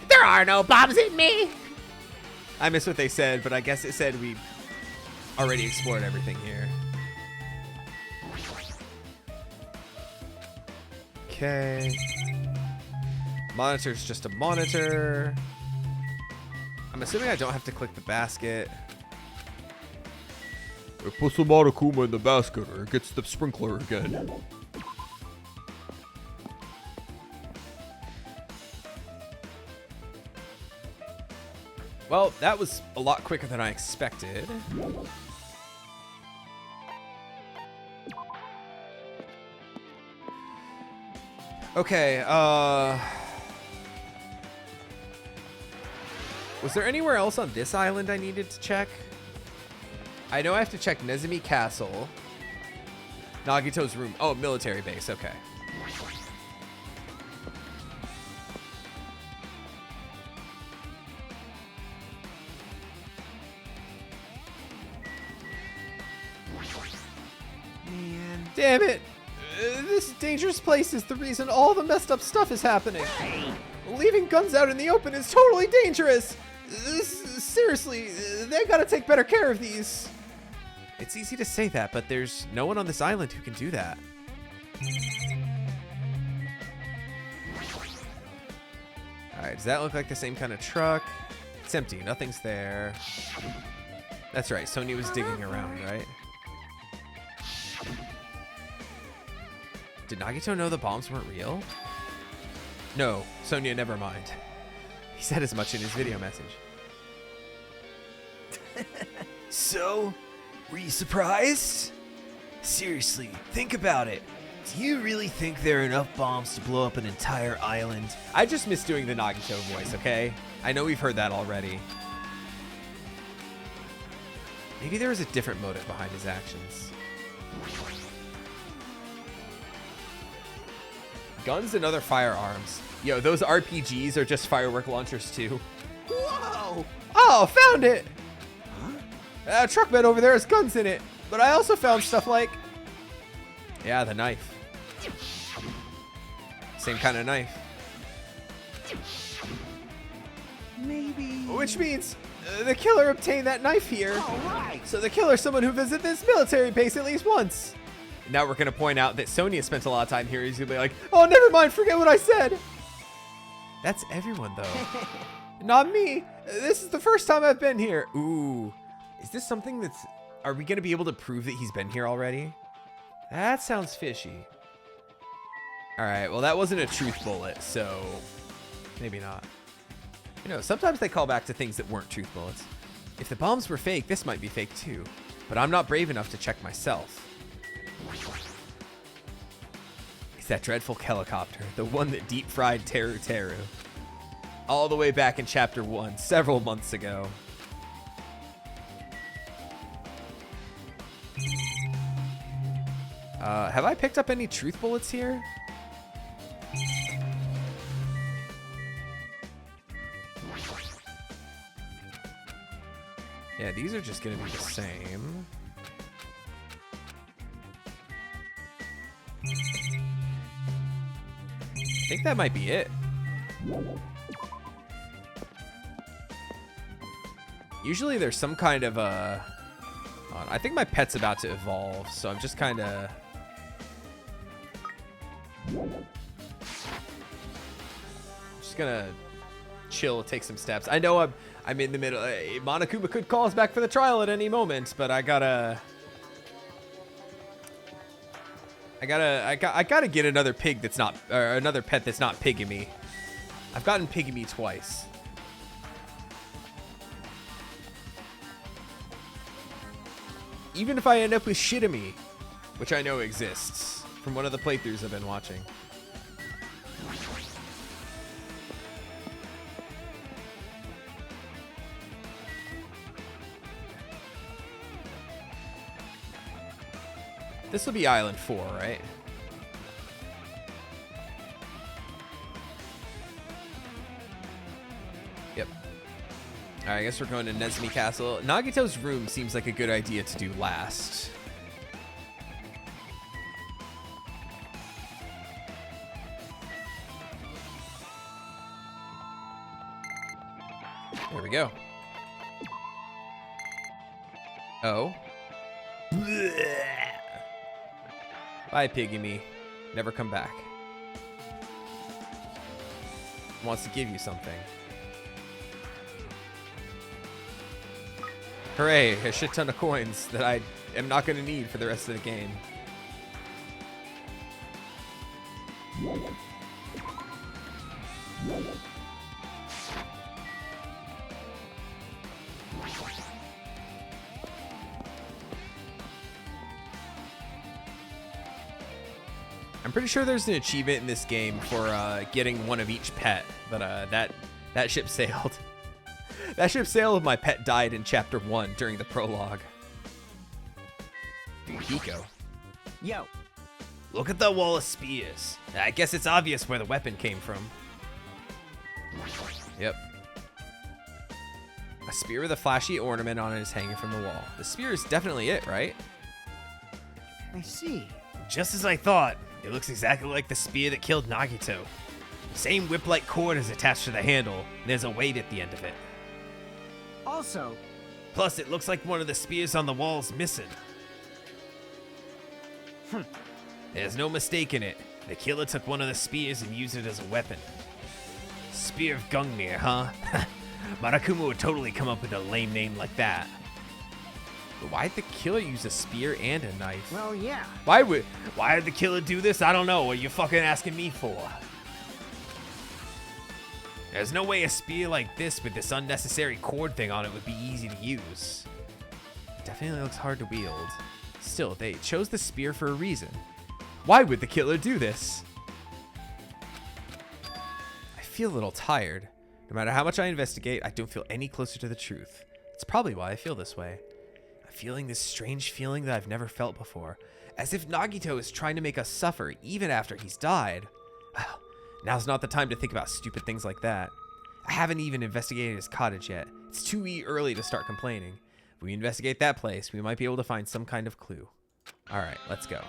There are no bombs in me! I missed what they said, but I guess it said we already explored everything here. Okay. Monitor's just a monitor. I'm assuming I don't have to click the basket. Put some Monokuma in the basket or it gets the sprinkler again. Well, that was a lot quicker than I expected. Okay, was there anywhere else on this island I needed to check? I know I have to check Nezumi Castle. Nagito's room. Oh, military base. Okay. Man, damn it. This dangerous place is the reason all the messed up stuff is happening. Leaving guns out in the open is totally dangerous. Seriously, they gotta take better care of these. It's easy to say that, but there's no one on this island who can do that. Alright, does that look like the same kind of truck? It's empty, nothing's there. That's right, Sonia was digging around, right? Did Nagito know the bombs weren't real? No, Sonia, never mind. He said as much in his video message. So, were you surprised? Seriously, think about it. Do you really think there are enough bombs to blow up an entire island? I just miss doing the Nagito voice, okay? I know we've heard that already. Maybe there was a different motive behind his actions. Guns and other firearms. Yo, those RPGs are just firework launchers too. Whoa! Oh, found it! A truck bed over there has guns in it, but I also found stuff like... Yeah, the knife. Same kind of knife. Maybe. Which means the killer obtained that knife here. So the killer's someone who visited this military base at least once. Now we're going to point out that Sonia spent a lot of time here. He's going to be like, oh, never mind, forget what I said. That's everyone, though. Not me. This is the first time I've been here. Ooh. Is this something that's... Are we going to be able to prove that he's been here already? That sounds fishy. All right, well, that wasn't a truth bullet, so maybe not. You know, sometimes they call back to things that weren't truth bullets. If the bombs were fake, this might be fake too, but I'm not brave enough to check myself. It's that dreadful helicopter, the one that deep-fried Teru Teru. All the way back in Chapter 1, several months ago. Have I picked up any truth bullets here? Yeah, these are just gonna be the same. I think that might be it. Usually there's some kind of I think my pet's about to evolve, so I'm just kind of... just gonna chill, take some steps. I know I'm in the middle. Monokuma could call us back for the trial at any moment, but I gotta get another pig that's not, or another pet that's not Pigamy. I've gotten Pigamy twice. Even if I end up with Shitamy, which I know exists from one of the playthroughs I've been watching. This will be Island 4, right? Yep. Alright, I guess we're going to Nezumi Castle. Nagito's room seems like a good idea to do last. There we go. Oh. Bye, Pigamy. Never come back. Wants to give you something. Hooray, a shit ton of coins that I am not going to need for the rest of the game. I'm pretty sure there's an achievement in this game for getting one of each pet, but that ship sailed. That ship sailed. My pet died in Chapter 1 during the prologue. Dude, Hiko. Yo. Look at the wall of spears. I guess it's obvious where the weapon came from. Yep. A spear with a flashy ornament on it is hanging from the wall. The spear is definitely it, right? I see. Just as I thought. It looks exactly like the spear that killed Nagito. Same whip-like cord is attached to the handle, and there's a weight at the end of it. Also, Plus, it looks like one of the spears on the wall's missing. There's no mistaking it. The killer took one of the spears and used it as a weapon. Spear of Gungnir, huh? Monokuma would totally come up with a lame name like that. But why'd the killer use a spear and a knife? Well, yeah. Why did the killer do this? I don't know. What are you fucking asking me for? There's no way a spear like this with this unnecessary cord thing on it would be easy to use. It definitely looks hard to wield. Still, they chose the spear for a reason. Why would the killer do this? I feel a little tired. No matter how much I investigate, I don't feel any closer to the truth. It's probably why I feel this way. I'm feeling this strange feeling that I've never felt before. As if Nagito is trying to make us suffer even after he's died. Well, now's not the time to think about stupid things like that. I haven't even investigated his cottage yet. It's too early to start complaining. If we investigate that place, we might be able to find some kind of clue. Alright, let's go.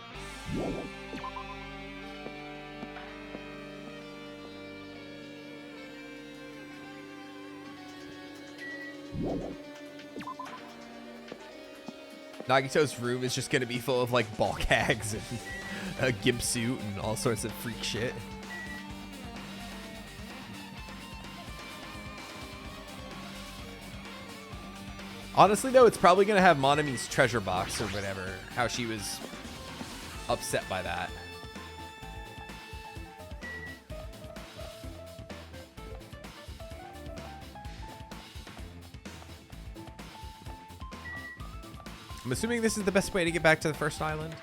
Nagito's room is just gonna be full of like ball gags and a gimp suit and all sorts of freak shit. Honestly though, it's probably gonna have Monami's treasure box or whatever, how she was upset by that. I'm assuming this is the best way to get back to the first island.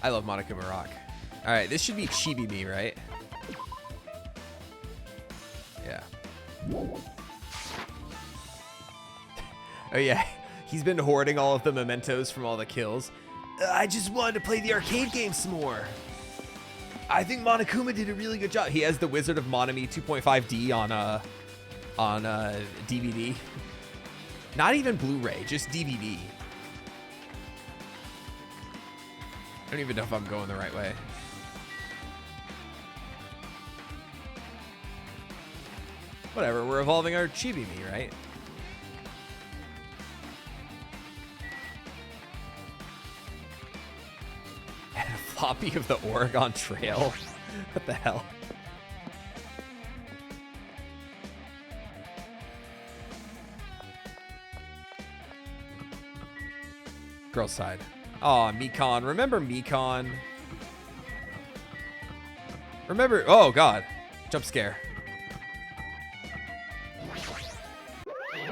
I love Monokuma Rock. All right, this should be Chibi Me, right? Yeah. Oh yeah, he's been hoarding all of the mementos from all the kills. I just wanted to play the arcade game some more. I think Monokuma did a really good job. He has the Wizard of Monami 2.5D on DVD. Not even Blu-ray, just DVD. I don't even know if I'm going the right way. Whatever, we're evolving our Chibi Me, right? And a floppy of the Oregon Trail. What the hell? Girl side. Oh, Mikon. Remember Mikon? Remember... Oh, God. Jump scare.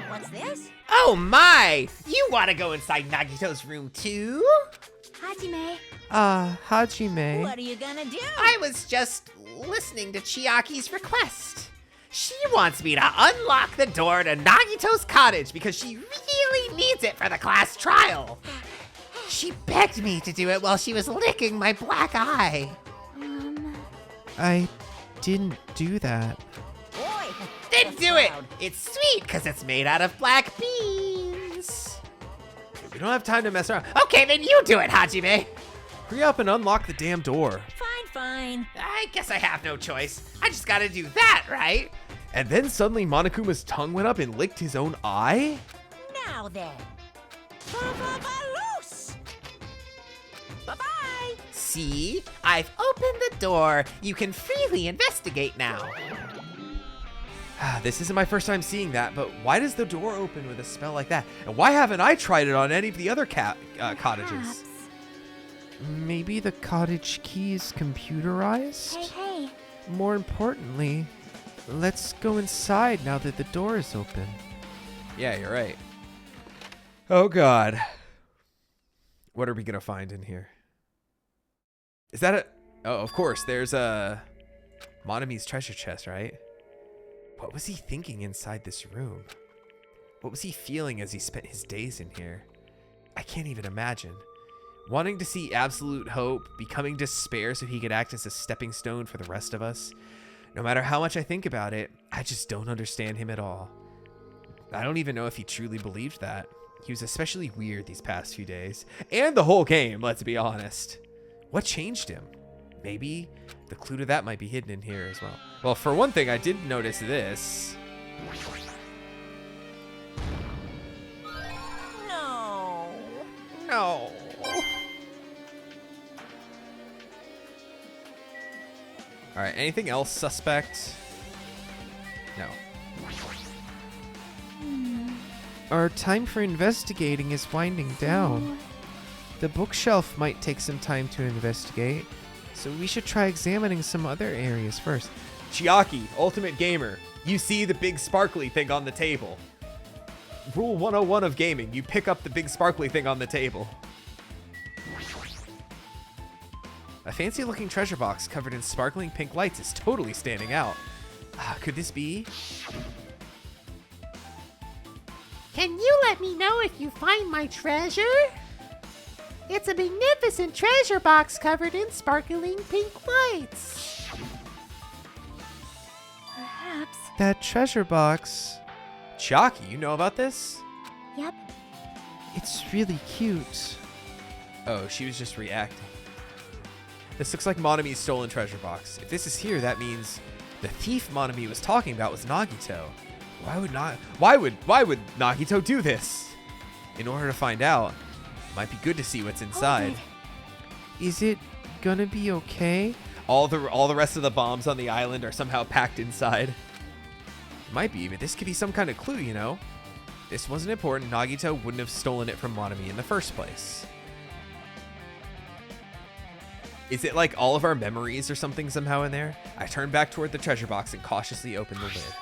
What's this? Oh my! You want to go inside Nagito's room too? Hajime, Hajime. what are you gonna do? I was just listening to Chiaki's request. She wants me to unlock the door to Nagito's cottage because she really needs it for the class trial. She begged me to do it while she was licking my black eye. I didn't do that. Boy, Then do it! It's sweet because it's made out of black beans. We don't have time to mess around. Okay, then you do it, Hajime. Hurry up and unlock the damn door. fine. I guess I have no choice. I just gotta do that, right? And then suddenly Monokuma's tongue went up and licked his own eye? Now then. Loose. Bye-bye. See? I've opened the door. You can freely investigate now. This isn't my first time seeing that, but why does the door open with a spell like that? And why haven't I tried it on any of the other cottages? Perhaps. Maybe the cottage key is computerized? Hey. More importantly, let's go inside now that the door is open. Yeah, you're right. Oh, God. What are we going to find in here? Is that a... Oh, of course. There's a... Monami's treasure chest, right? What was he thinking inside this room? What was he feeling as he spent his days in here? I can't even imagine. Wanting to see absolute hope, becoming despair so he could act as a stepping stone for the rest of us. No matter how much I think about it, I just don't understand him at all. I don't even know if he truly believed that. He was especially weird these past few days. And the whole game, let's be honest. What changed him? Maybe the clue to that might be hidden in here as well. Well, for one thing, I did notice this. No. No. All right, anything else suspect? No. Our time for investigating is winding down. The bookshelf might take some time to investigate, so we should try examining some other areas first. Chiaki, Ultimate Gamer, you see the big sparkly thing on the table. Rule 101 of gaming, you pick up the big sparkly thing on the table. A fancy looking treasure box covered in sparkling pink lights is totally standing out. Could this be? Can you let me know if you find my treasure? It's a magnificent treasure box covered in sparkling pink lights. Perhaps. That treasure box, Chiaki, you know about this? Yep. it's really cute. Oh, she was just reacting. This looks like Monami's stolen treasure box. If this is here, that means the thief Monami was talking about was Nagito. Why would Nagito do this? In order to find out, it might be good to see what's inside. Is it gonna be okay? All the rest of the bombs on the island are somehow packed inside. Might be, but this could be some kind of clue, you know? If this wasn't important, Nagito wouldn't have stolen it from Monami in the first place. Is it like all of our memories or something somehow in there? I turned back toward the treasure box and cautiously opened the lid.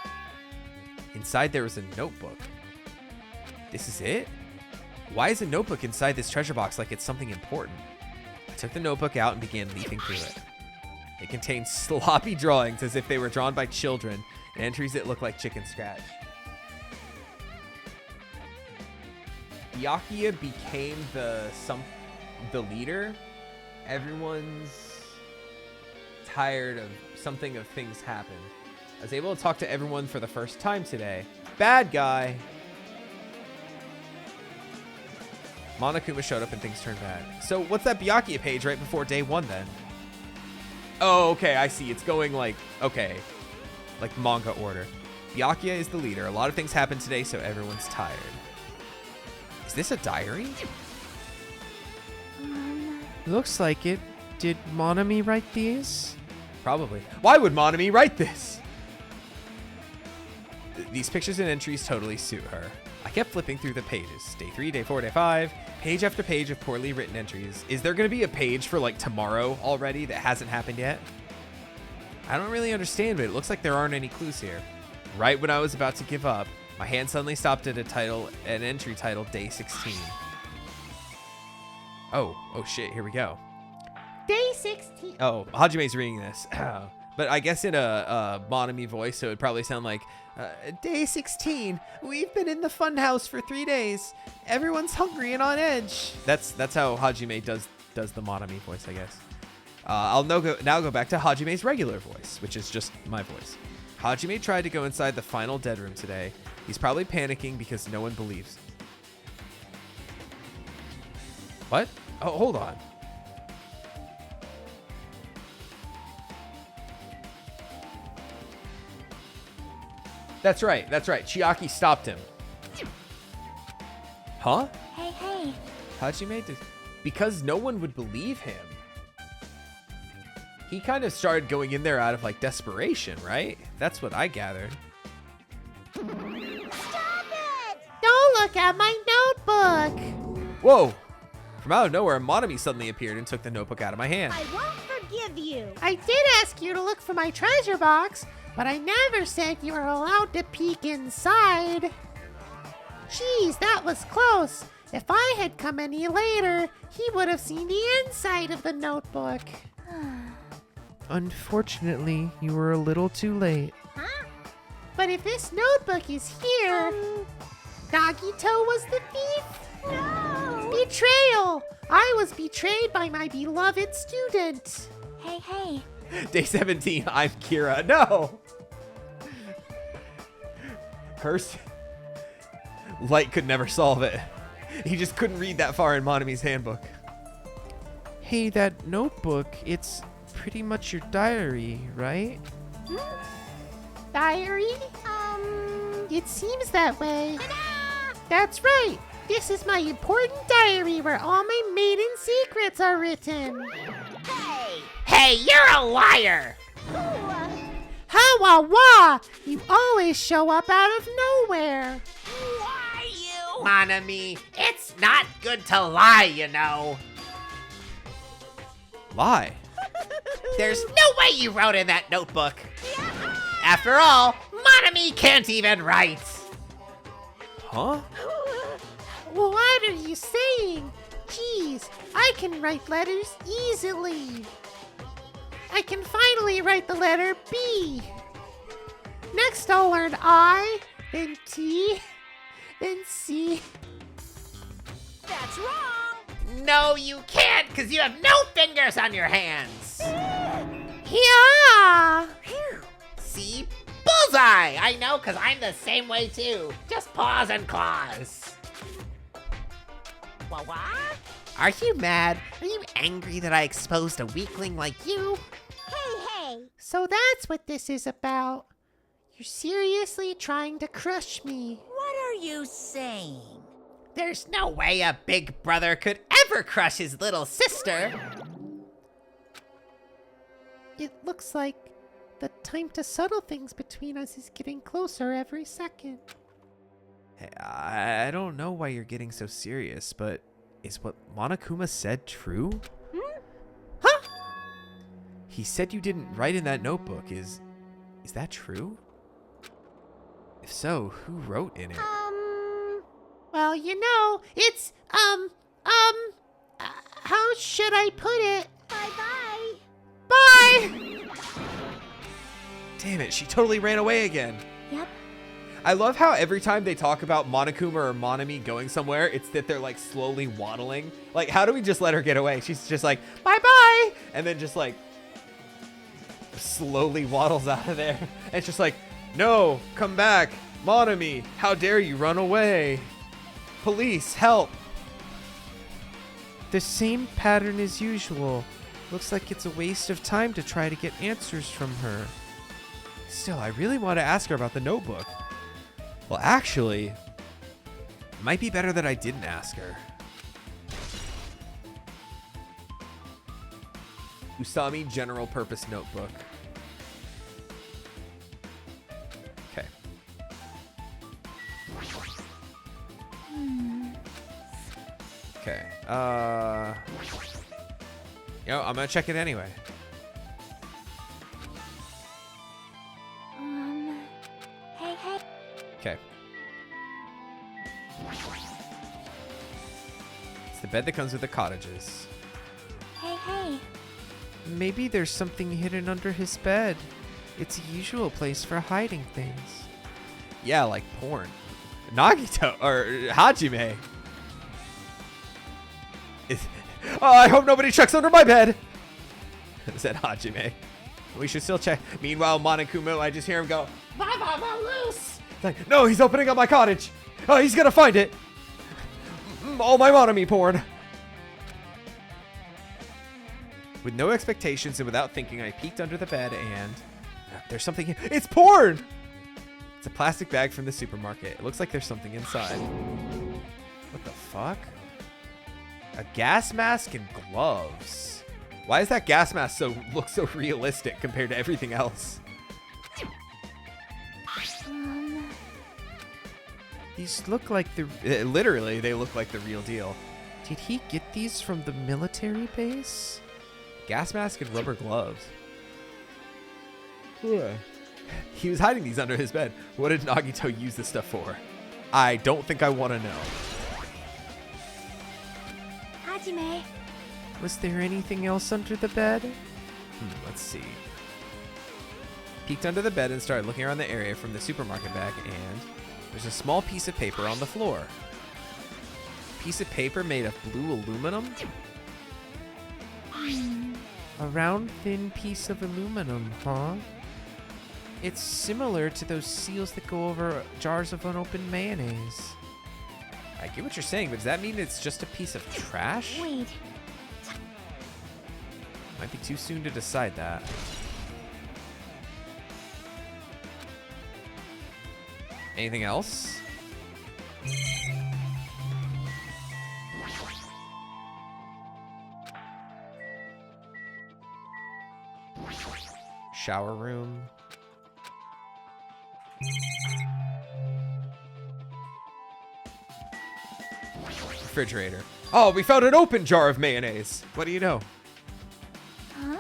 Inside there was a notebook. This is it? Why is a notebook inside this treasure box like it's something important? I took the notebook out and began leafing through it. It contained sloppy drawings as if they were drawn by children and entries that looked like chicken scratch. Byakuya became the leader. Everyone's tired of things happened. I was able to talk to everyone for the first time today. Bad guy. Monokuma showed up and things turned bad. So what's that Byakuya page right before day 1 then? Oh, okay, I see. It's going like, okay, like manga order. Byakuya is the leader. A lot of things happened today, so everyone's tired. Is this a diary? Looks like it. Did Monami write these? Probably. Why would Monami write this? These pictures and entries totally suit her. I kept flipping through the pages. Day 3, day 4, day 5. Page after page of poorly written entries. Is there going to be a page for like tomorrow already that hasn't happened yet? I don't really understand, but it looks like there aren't any clues here. Right when I was about to give up, my hand suddenly stopped at an entry titled Day 16. Oh shit, here we go. Day 16. Oh, Hajime's reading this. But I guess in a Monami voice, so it'd probably sound like, Day 16. We've been in the funhouse for 3 days. Everyone's hungry and on edge. That's how Hajime does the Monami voice, I guess. I'll now go back to Hajime's regular voice, which is just my voice. Hajime tried to go inside the final dead room today. He's probably panicking because no one believes. What? Oh, hold on. That's right. Chiaki stopped him. Huh? Hey. Hajime did... Because no one would believe him. He kind of started going in there out of like desperation, right? That's what I gathered. Stop it! Don't look at my notebook. Whoa! From out of nowhere, Monami suddenly appeared and took the notebook out of my hand. I won't forgive you. I did ask you to look for my treasure box, but I never said you were allowed to peek inside. Jeez, that was close. If I had come any later, he would have seen the inside of the notebook. Unfortunately, you were a little too late. Huh? But if this notebook is here, Nagito was the thief? No! Betrayal! I was betrayed by my beloved student. Hey. Day 17, I'm Kira. No! Light could never solve it. He just couldn't read that far in Monami's handbook. Hey, that notebook, it's pretty much your diary, right? Diary? It seems that way. That's right. This is my important diary where all my maiden secrets are written. Hey, you're a liar! Wah! You always show up out of nowhere. Why you? Monami, it's not good to lie, you know. Lie? There's no way you wrote in that notebook. After all, Monami can't even write. Huh? What are you saying? Jeez, I can write letters easily. I can finally write the letter B. Next I'll learn I, then T, then C. That's wrong. No, you can't, because you have no fingers on your hands. Yeah! See? Bullseye! I know, because I'm the same way, too. Just paws and claws. What? Are you mad? Are you angry that I exposed a weakling like you? Hey. So that's what this is about. You're seriously trying to crush me. What are you saying? There's no way a big brother could ever crush his little sister. It looks like the time to settle things between us is getting closer every second. Hey, I don't know why you're getting so serious, but is what Monokuma said true? Huh? He said you didn't write in that notebook. Is that true? If so, who wrote in it? Well, it's, how should I put it? Bye-bye. Bye! Damn it, she totally ran away again. Yep. I love how every time they talk about Monokuma or Monami going somewhere, it's that they're like slowly waddling. Like, how do we just let her get away? She's just like, bye-bye! And then just like slowly waddles out of there. And it's just like, no, come back. Monami, how dare you run away? Police, help. The same pattern as usual. Looks like it's a waste of time to try to get answers from her. Still, I really want to ask her about the notebook. Well, actually, it might be better that I didn't ask her. Usami General Purpose Notebook. Okay. Okay. I'm gonna check it anyway. Hey. Okay. It's the bed that comes with the cottages. Hey. Maybe there's something hidden under his bed. It's a usual place for hiding things. Yeah, like porn. Nagito or Hajime. I hope nobody checks under my bed. Said Hajime. We should still check. Meanwhile, Monokuma, I just hear him go, loose. Like, no, he's opening up my cottage. Oh, he's gonna find it. All my Monami porn. With no expectations and without thinking, I peeked under the bed and there's something here. It's porn! It's a plastic bag from the supermarket. It looks like there's something inside. What the fuck? A gas mask and gloves. Why does that gas mask look so realistic compared to everything else? These look like Literally, they look like the real deal. Did he get these from the military base? Gas mask and rubber gloves. He was hiding these under his bed. What did Nagito use this stuff for? I don't think I want to know. Hajime. Was there anything else under the bed? Let's see. Peeked under the bed and started looking around the area from the supermarket bag, and there's a small piece of paper on the floor. Piece of paper made of blue aluminum? A round, thin piece of aluminum, huh? It's similar to those seals that go over jars of unopened mayonnaise. I get what you're saying, but does that mean it's just a piece of trash? Wait. Might be too soon to decide that. Anything else? Shower room. Refrigerator. Oh, we found an open jar of mayonnaise. What do you know? Huh?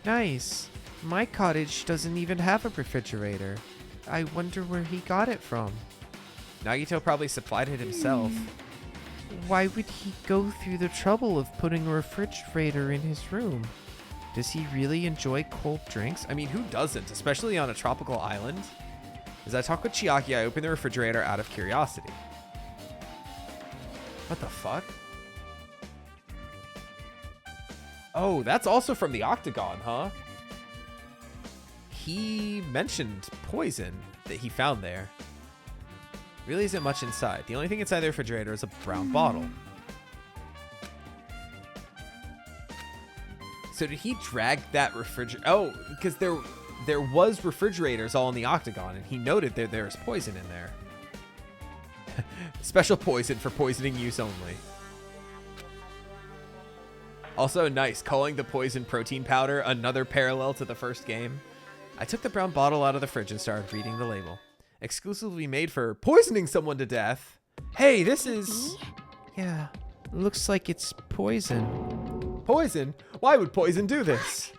Nice. My cottage doesn't even have a refrigerator. I wonder where he got it from. Nagito probably supplied it himself. Why would he go through the trouble of putting a refrigerator in his room? Does he really enjoy cold drinks? I mean, who doesn't, especially on a tropical island? As I talk with Chiaki, I open the refrigerator out of curiosity. What the fuck? Oh, that's also from the Octagon, huh? He mentioned poison that he found there. Really isn't much inside. The only thing inside the refrigerator is a brown bottle. So did he drag that refrigerator? Oh, because there was refrigerators all in the Octagon, and he noted that there was poison in there. Special poison for poisoning use only. Also nice, calling the poison protein powder another parallel to the first game. I took the brown bottle out of the fridge and started reading the label. Exclusively made for poisoning someone to death. Hey, this is... Yeah, looks like it's poison. Poison? Why would poison do this?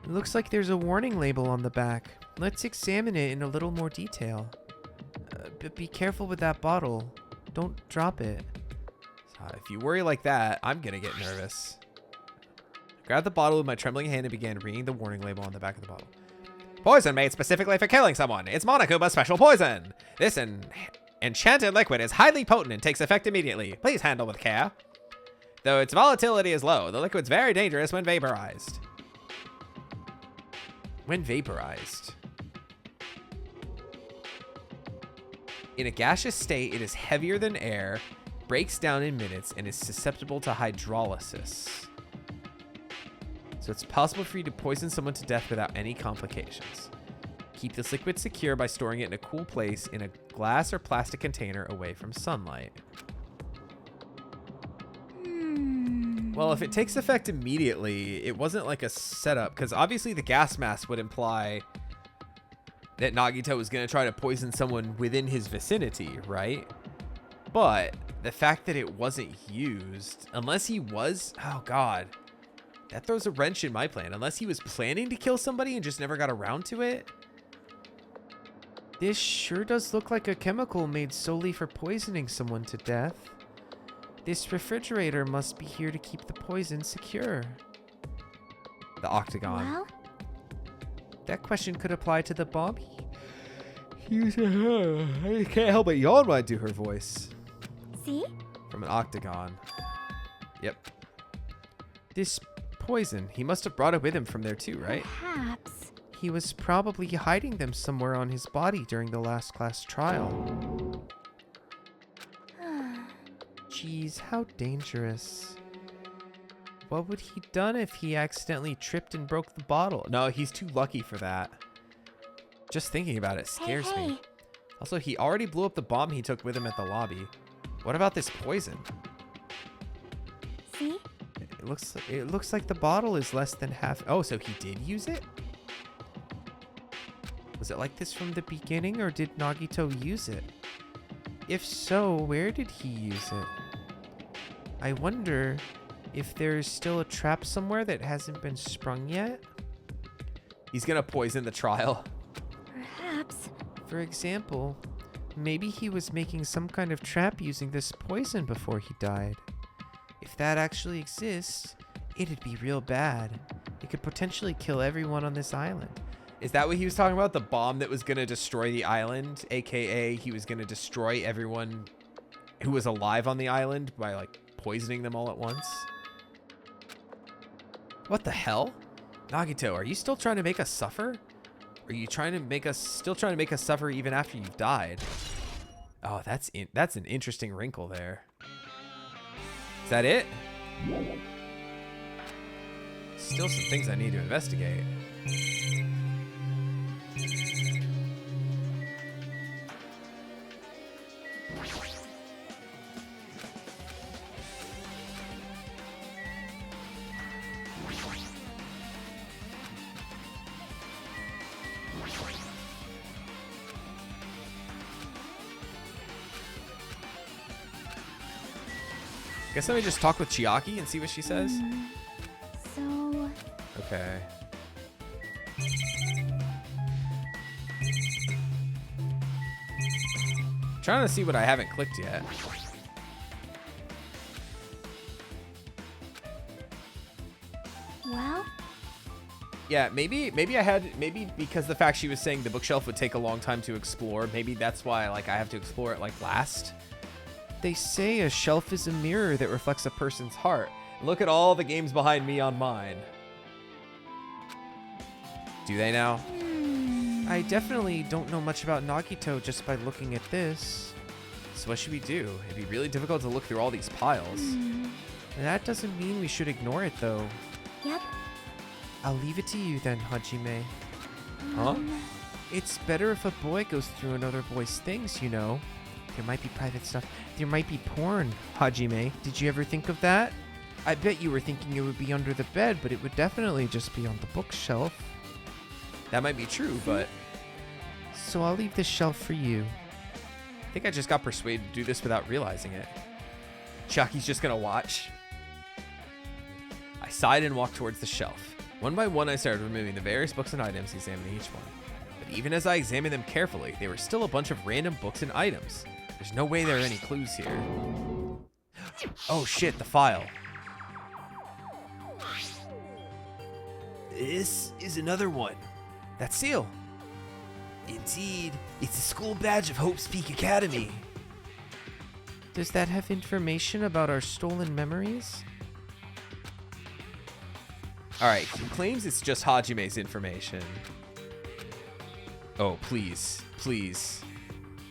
It looks like there's a warning label on the back. Let's examine it in a little more detail. But be careful with that bottle. Don't drop it. If you worry like that, I'm gonna get nervous. I grabbed the bottle with my trembling hand and began reading the warning label on the back of the bottle. Poison made specifically for killing someone. It's Monokuma's special poison. This enchanted liquid is highly potent and takes effect immediately. Please handle with care. Though its volatility is low, the liquid's very dangerous when vaporized. When vaporized. In a gaseous state, it is heavier than air, breaks down in minutes, and is susceptible to hydrolysis. So it's possible for you to poison someone to death without any complications. Keep this liquid secure by storing it in a cool place in a glass or plastic container away from sunlight. Well, if it takes effect immediately, it wasn't like a setup, because obviously the gas mask would imply that Nagito was going to try to poison someone within his vicinity, right? But the fact that it wasn't used, unless he was, oh god, that throws a wrench in my plan. Unless he was planning to kill somebody and just never got around to it. This sure does look like a chemical made solely for poisoning someone to death. This refrigerator must be here to keep the poison secure. The octagon. Well, That question could apply to the bomb. I can't help but yawn when I do her voice. see? From an octagon. Yep. This poison, he must have brought it with him from there too, right? Perhaps. He was probably hiding them somewhere on his body during the last class trial. Jeez, how dangerous. What would he done if he accidentally tripped and broke the bottle? No, he's too lucky for that. Just thinking about it scares me. Also, he already blew up the bomb he took with him at the lobby. What about this poison? See? It looks like the bottle is less than half. Oh, so he did use it? Was it like this from the beginning, or did Nagito use it? If so, where did he use it? I wonder if there's still a trap somewhere that hasn't been sprung yet? He's gonna poison the trial. Perhaps. For example, maybe he was making some kind of trap using this poison before he died. If that actually exists, it'd be real bad. It could potentially kill everyone on this island. Is that what he was talking about? The bomb that was gonna destroy the island? AKA he was gonna destroy everyone who was alive on the island by like poisoning them all at once? What the hell? Nagito, are you still trying to make us suffer? Are you trying to make us suffer even after you've died? Oh, that's an interesting wrinkle there. Is that it? Still some things I need to investigate. Guess let me just talk with Chiaki and see what she says. So, Okay. Trying to see what I haven't clicked yet. well, Yeah, maybe because the fact she was saying the bookshelf would take a long time to explore, maybe that's why like I have to explore it like last. They say a shelf is a mirror that reflects a person's heart. Look at all the games behind me on mine. Do they now? I definitely don't know much about Nagito just by looking at this. So what should we do? It'd be really difficult to look through all these piles. That doesn't mean we should ignore it though. yep. I'll leave it to you then, Hajime. Huh? It's better if a boy goes through another boy's things, you know. There might be private stuff. There might be porn, Hajime. Did you ever think of that? I bet you were thinking it would be under the bed, but it would definitely just be on the bookshelf. That might be true, but So I'll leave this shelf for you. I think I just got persuaded to do this without realizing it. Chiaki's just gonna watch. I sighed and walked towards the shelf. One by one, I started removing the various books and items, examining each one. But even as I examined them carefully, there were still a bunch of random books and items. There's no way there are any clues here. Oh shit, the file. This is another one. That seal. Indeed, it's the school badge of Hope's Peak Academy. Does that have information about our stolen memories? Alright, he claims it's just Hajime's information. Oh, please, please.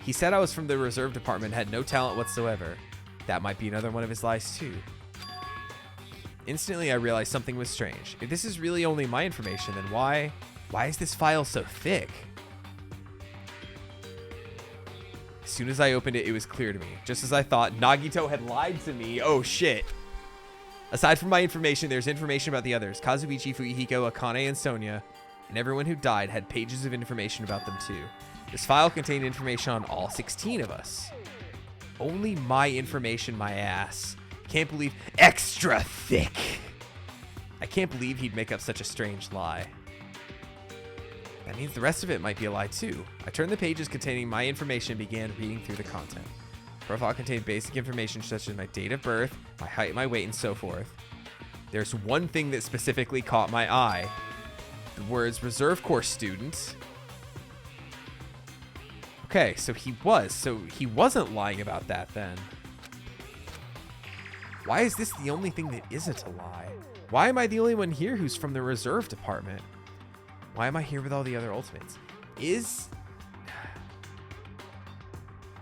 He said I was from the reserve department, had no talent whatsoever. That might be another one of his lies too. Instantly, I realized something was strange. If this is really only my information, then why is this file so thick? As soon as I opened it, it was clear to me. Just as I thought, Nagito had lied to me. Oh shit. Aside from my information, there's information about the others. Kazuichi, Fuyuhiko, Akane, and Sonia. And everyone who died had pages of information about them too. This file contained information on all 16 of us. Only my information, my ass. Can't believe... Extra thick! I can't believe he'd make up such a strange lie. That means the rest of it might be a lie too. I turned the pages containing my information and began reading through the content. Profile contained basic information such as my date of birth, my height, my weight, and so forth. There's one thing that specifically caught my eye. The words Reserve Corps student. Okay, so he wasn't lying about that then. Why is this the only thing that isn't a lie? Why am I the only one here who's from the reserve department? Why am I here with all the other ultimates?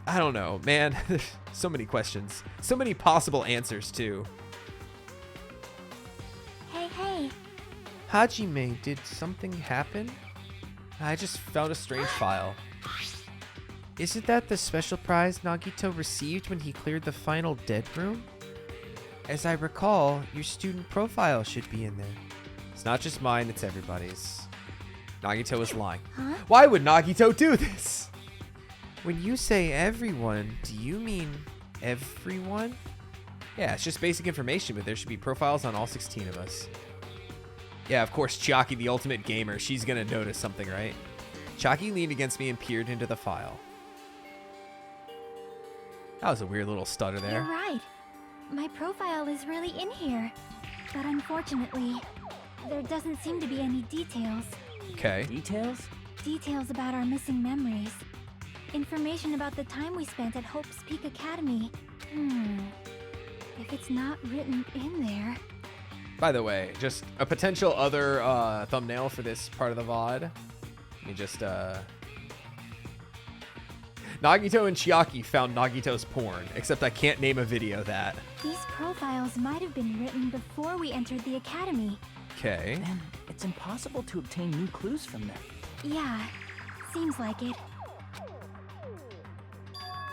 I don't know, man. There's so many questions. So many possible answers, too. Hey. Hajime, did something happen? I just found a strange file. Isn't that the special prize Nagito received when he cleared the final dead room? As I recall, your student profile should be in there. It's not just mine, it's everybody's. Nagito is lying. Huh? Why would Nagito do this? When you say everyone, do you mean everyone? Yeah, it's just basic information, but there should be profiles on all 16 of us. Yeah, of course, Chiaki, the ultimate gamer, she's gonna notice something, right? Chiaki leaned against me and peered into the file. That was a weird little stutter there. You're right. My profile is really in here. But unfortunately, there doesn't seem to be any details. Okay. Details? Details about our missing memories. Information about the time we spent at Hope's Peak Academy. If it's not written in there... By the way, just a potential other thumbnail for this part of the VOD. Let me just... Nagito and Chiaki found Nagito's porn, except I can't name a video that. These profiles might have been written before we entered the academy. Okay. Then it's impossible to obtain new clues from them. Yeah, seems like it.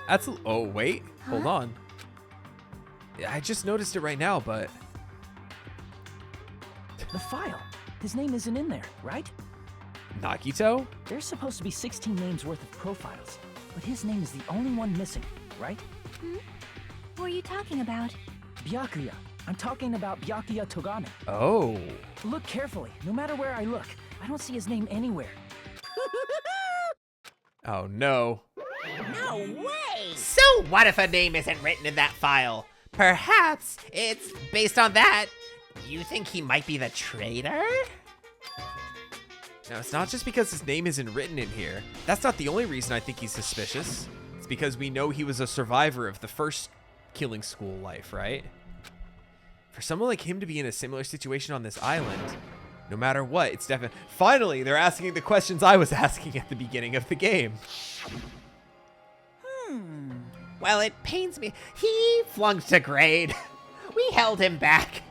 That's... Oh, wait. Hold Huh? on. I just noticed it right now, but... The file. His name isn't in there, right? Nagito? There's supposed to be 16 names worth of profiles, but his name is the only one missing, right? What are you talking about? Byakuya. I'm talking about Byakuya Togame. Oh. Look carefully. No matter where I look, I don't see his name anywhere. Oh, no. No way! So what if a name isn't written in that file? Perhaps it's based on that. You think he might be the traitor? Now, it's not just because his name isn't written in here. That's not the only reason I think he's suspicious. It's because we know he was a survivor of the first killing school life, right? For someone like him to be in a similar situation on this island, no matter what, it's definitely... Finally, they're asking the questions I was asking at the beginning of the game. Well, it pains me. He flunked a grade. We held him back.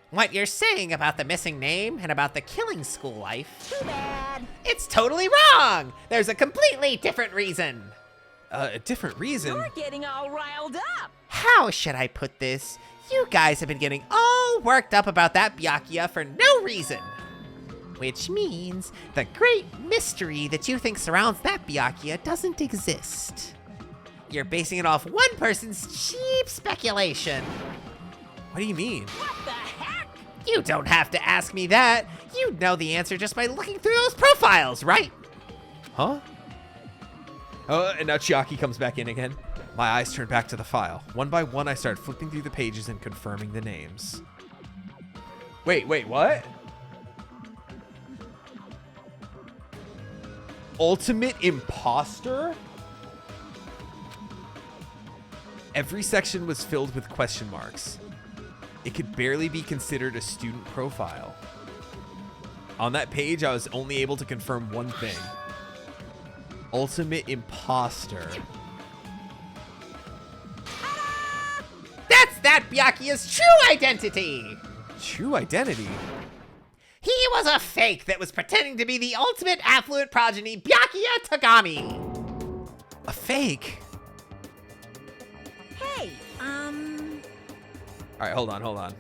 What you're saying about the missing name and about the killing school life... Too bad. It's totally wrong. There's a completely different reason. A different reason? You're getting all riled up. How should I put this? You guys have been getting all worked up about that Byakuya for no reason. Which means the great mystery that you think surrounds that Byakuya doesn't exist. You're basing it off one person's cheap speculation. What do you mean? What the heck? You don't have to ask me that. You know the answer just by looking through those profiles, right? Huh? Oh, and now Chiaki comes back in again. My eyes turn back to the file. One by one, I start flipping through the pages and confirming the names. Wait, what? Ultimate imposter? Every section was filled with question marks. It could barely be considered a student profile. On that page, I was only able to confirm one thing. Ultimate imposter. That's that Byakuya's true identity! True identity? He was a fake that was pretending to be the ultimate affluent progeny, Byakuya Tagami! A fake? Hey, All right, hold on.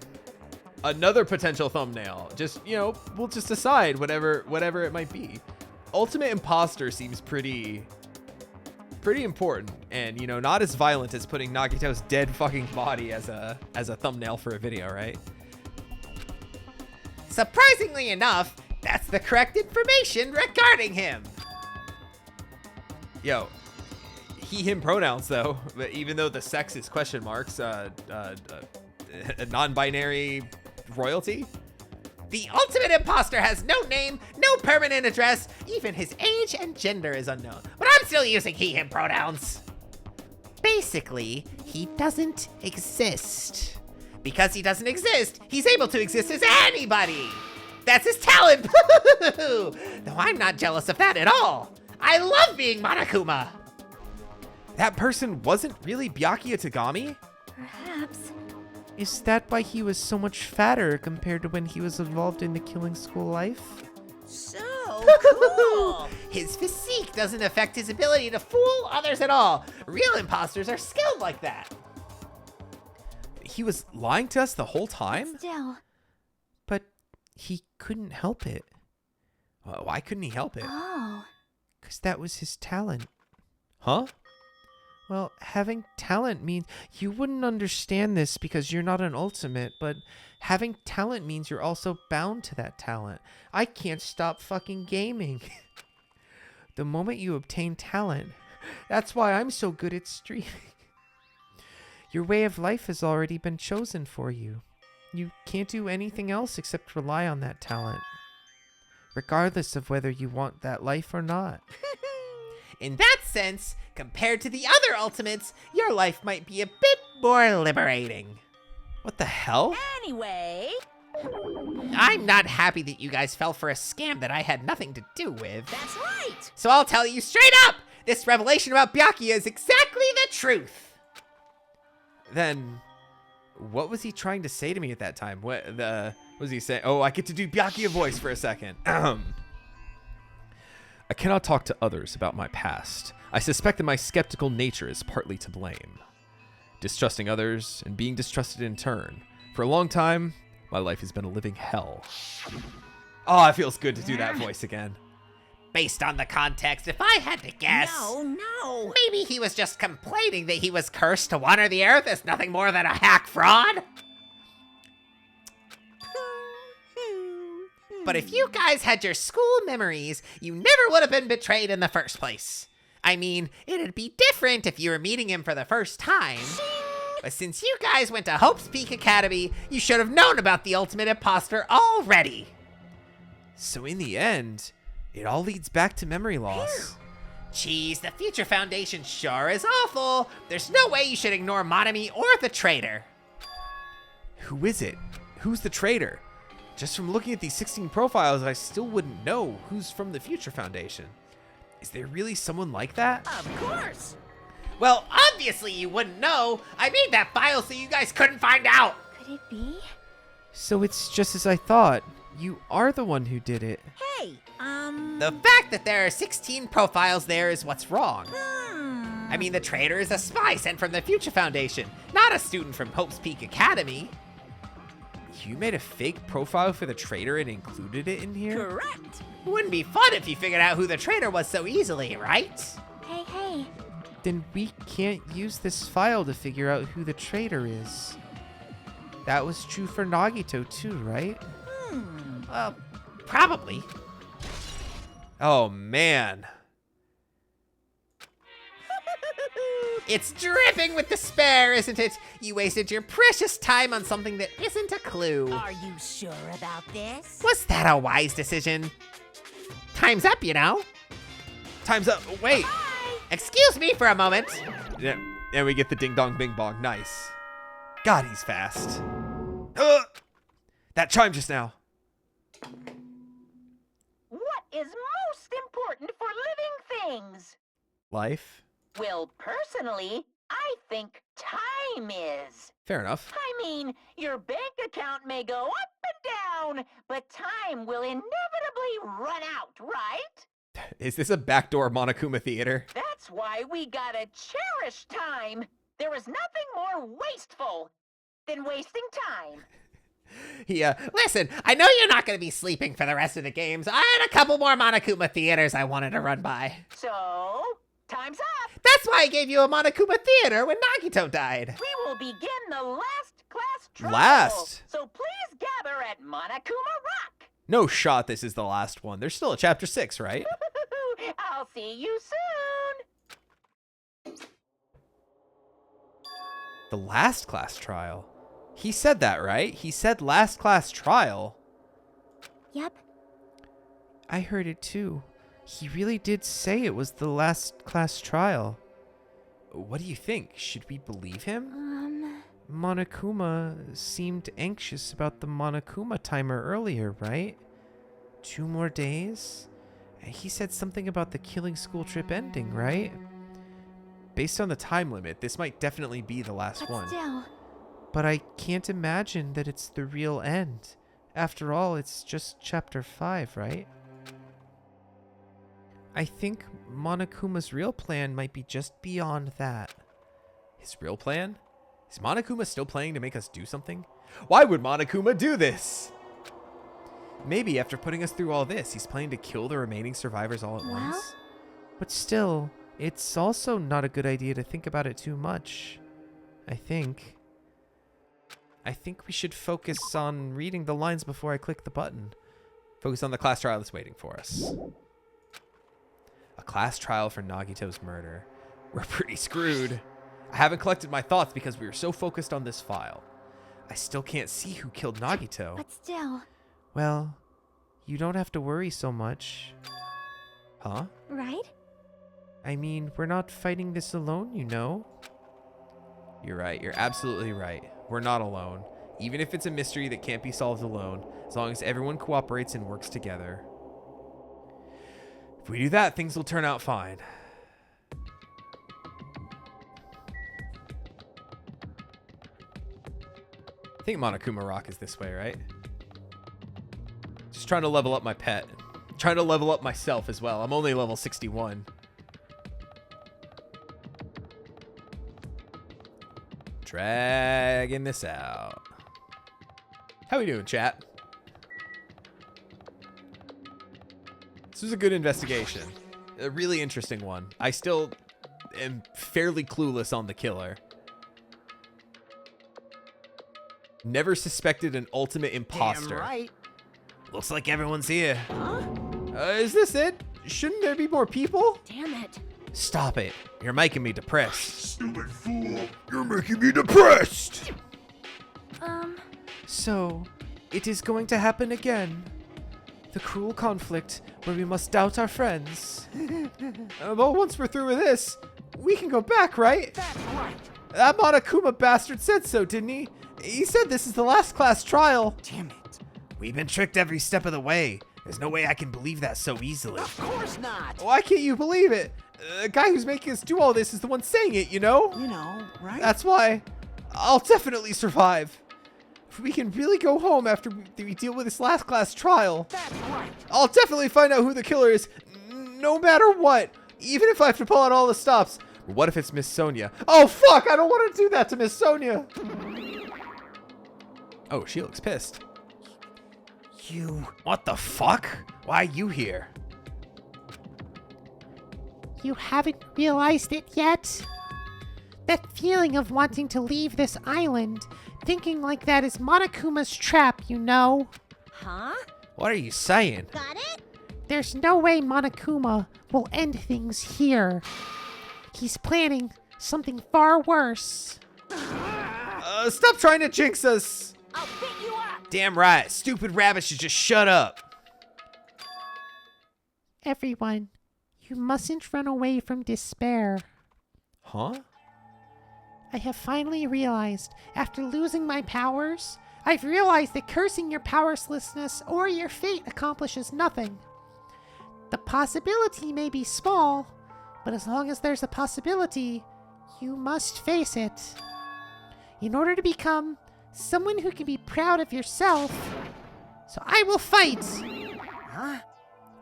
Another potential thumbnail. Just, we'll just decide whatever it might be. Ultimate imposter seems pretty important, and not as violent as putting Nagito's dead fucking body as a thumbnail for a video, right? Surprisingly enough, that's the correct information regarding him. Yo, he, him pronouns though, but even though the sex is question marks, non-binary royalty? The ultimate imposter has no name, no permanent address, even his age and gender is unknown. But I'm still using he, him pronouns. Basically, he doesn't exist. Because he doesn't exist, he's able to exist as anybody. That's his talent. Though I'm not jealous of that at all. I love being Monokuma. That person wasn't really Byakuya Tagami? Perhaps. Is that why he was so much fatter compared to when he was involved in the killing school life? so cool. His physique doesn't affect his ability to fool others at all. Real imposters are skilled like that. He was lying to us the whole time? Still. But he couldn't help it. Why couldn't he help it? Oh. Because that was his talent. Huh? Well, having talent means you wouldn't understand this because you're not an ultimate, but having talent means you're also bound to that talent. I can't stop fucking gaming. The moment you obtain talent, that's why I'm so good at streaming. Your way of life has already been chosen for you. You can't do anything else except rely on that talent, regardless of whether you want that life or not. In that sense, compared to the other ultimates, your life might be a bit more liberating. What the hell? Anyway, I'm not happy that you guys fell for a scam that I had nothing to do with. that's right. So I'll tell you straight up, this revelation about Byakuya is exactly the truth. Then, what was he trying to say to me at that time? What was he saying? Oh, I get to do Byakuya voice for a second. I cannot talk to others about my past. I suspect that my skeptical nature is partly to blame. Distrusting others and being distrusted in turn. For a long time, my life has been a living hell. Oh, it feels good to do that voice again. Based on the context, if I had to guess, No. maybe he was just complaining that he was cursed to wander the earth as nothing more than a hack fraud. But if you guys had your school memories, you never would have been betrayed in the first place. I mean, it'd be different if you were meeting him for the first time. But since you guys went to Hope's Peak Academy, you should have known about the ultimate imposter already. So in the end, it all leads back to memory loss. Geez, the Future Foundation sure is awful. There's no way you should ignore Monami or the traitor. Who is it? Who's the traitor? Just from looking at these 16 profiles, I still wouldn't know who's from the Future Foundation. Is there really someone like that? Of course. Well, obviously you wouldn't know. I made that file so you guys couldn't find out. Could it be? So it's just as I thought. You are the one who did it. Hey, The fact that there are 16 profiles there is what's wrong. I mean, the traitor is a spy sent from the Future Foundation, not a student from Hope's Peak Academy. You made a fake profile for the traitor and included it in here? correct. Wouldn't be fun if you figured out who the traitor was so easily, right? Hey. Then we can't use this file to figure out who the traitor is. That was true for Nagito too, right? Well, probably. Oh, man. It's dripping with despair, isn't it? You wasted your precious time on something that isn't a clue. Are you sure about this? Was that a wise decision? Time's up, you know. Time's up. Wait. Excuse me for a moment. Yeah, and we get the ding dong bing bong. Nice. God, he's fast. That chime just now. What is most important for living things? Life. Well, personally, I think time is. Fair enough. I mean, your bank account may go up and down, but time will inevitably run out, right? Is this a backdoor Monokuma theater? That's why we gotta cherish time. There is nothing more wasteful than wasting time. Yeah. Listen, I know you're not going to be sleeping for the rest of the games. I had a couple more Monokuma theaters I wanted to run by. So, time's up. That's why I gave you a Monokuma theater when Nagito died. We will begin the last class trial. Last? So please gather at Monokuma Rock. No shot this is the last one. There's still a chapter 6, right? I'll see you soon. The last class trial. He said that, right? He said last class trial. Yep. I heard it too. He really did say it was the last class trial. What do you think? Should we believe him? Monokuma seemed anxious about the Monokuma timer earlier, right? 2 more days? And he said something about the killing school trip ending, right? Based on the time limit, this might definitely be the last But one. still, But I can't imagine that it's the real end. After all, it's just chapter 5, right? I think Monokuma's real plan might be just beyond that. His real plan? Is Monokuma still planning to make us do something? Why would Monokuma do this? Maybe after putting us through all this, he's planning to kill the remaining survivors all at Well? once? But still, it's also not a good idea to think about it too much. I think we should focus on reading the lines before I click the button. Focus on the class trial that's waiting for us. A class trial for Nagito's murder. We're pretty screwed. I haven't collected my thoughts because we were so focused on this file. I still can't see who killed Nagito. but still, Well, you don't have to worry so much. Huh? right? I mean, we're not fighting this alone, you know? You're right. You're absolutely right. We're not alone. Even if it's a mystery that can't be solved alone, as long as everyone cooperates and works together. If we do that, things will turn out fine. I think Monokuma Rock is this way, right? Just trying to level up my pet. Trying to level up myself as well. I'm only level 61. Dragging this out. How we doing, chat? This was a good investigation. A really interesting one. I still am fairly clueless on the killer. Never suspected an ultimate imposter. Damn right. Looks like everyone's here. Is this it? Shouldn't there be more people? Damn it. Stop it. You're making me depressed. Stupid fool. You're making me depressed. So, it is going to happen again. The cruel conflict where we must doubt our friends. Well, once we're through with this, we can go back, right? That's right. That Monokuma bastard said so, didn't he? He said this is the last class trial. Damn it. We've been tricked every step of the way. There's no way I can believe that so easily. Of course not. Why can't you believe it? The guy who's making us do all this is the one saying it, you know? You know, right? That's why I'll definitely survive. If we can really go home after we deal with this last class trial, That's right. I'll definitely find out who the killer is, no matter what. Even if I have to pull out all the stops. But what if it's Miss Sonia? Oh, fuck! I don't want to do that to Miss Sonia! Oh, she looks pissed. You. What the fuck? Why are you here? You haven't realized it yet? That feeling of wanting to leave this island Thinking like that is Monokuma's trap, you know. Huh? What are you saying? Got it? There's no way Monokuma will end things here. He's planning something far worse. Stop trying to jinx us. I'll pick you up. Damn right. Stupid rabbit should just shut up. Everyone, you mustn't run away from despair. Huh? I have finally realized, after losing my powers, I've realized that cursing your powerlessness or your fate accomplishes nothing. The possibility may be small, but as long as there's a possibility, you must face it. In order to become someone who can be proud of yourself, so I will fight! Huh?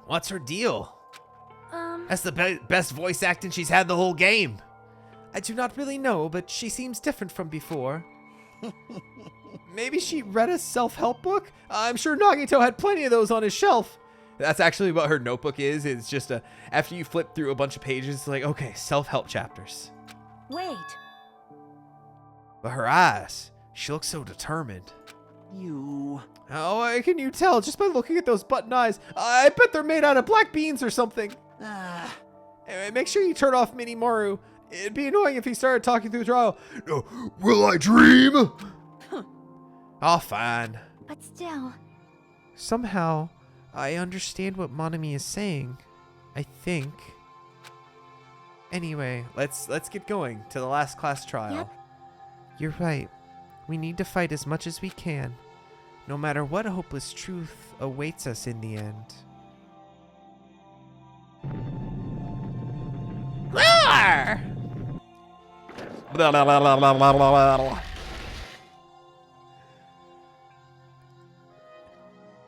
What's her deal? That's the best voice acting she's had the whole game. I do not really know, but she seems different from before. Maybe she read a self-help book? I'm sure Nagito had plenty of those on his shelf. That's actually what her notebook is. It's just after you flip through a bunch of pages, it's like, okay, self-help chapters. Wait. But her eyes, she looks so determined. You... How can you tell just by looking at those button eyes? I bet they're made out of black beans or something. Anyway, make sure you turn off Minimaru. It'd be annoying if he started talking through the trial. Will I dream? Oh, fine. But still, Somehow, I understand what Monami is saying. I think. Anyway, let's get going to the last class trial. Yep. You're right. We need to fight as much as we can, no matter what hopeless truth awaits us in the end. Roar!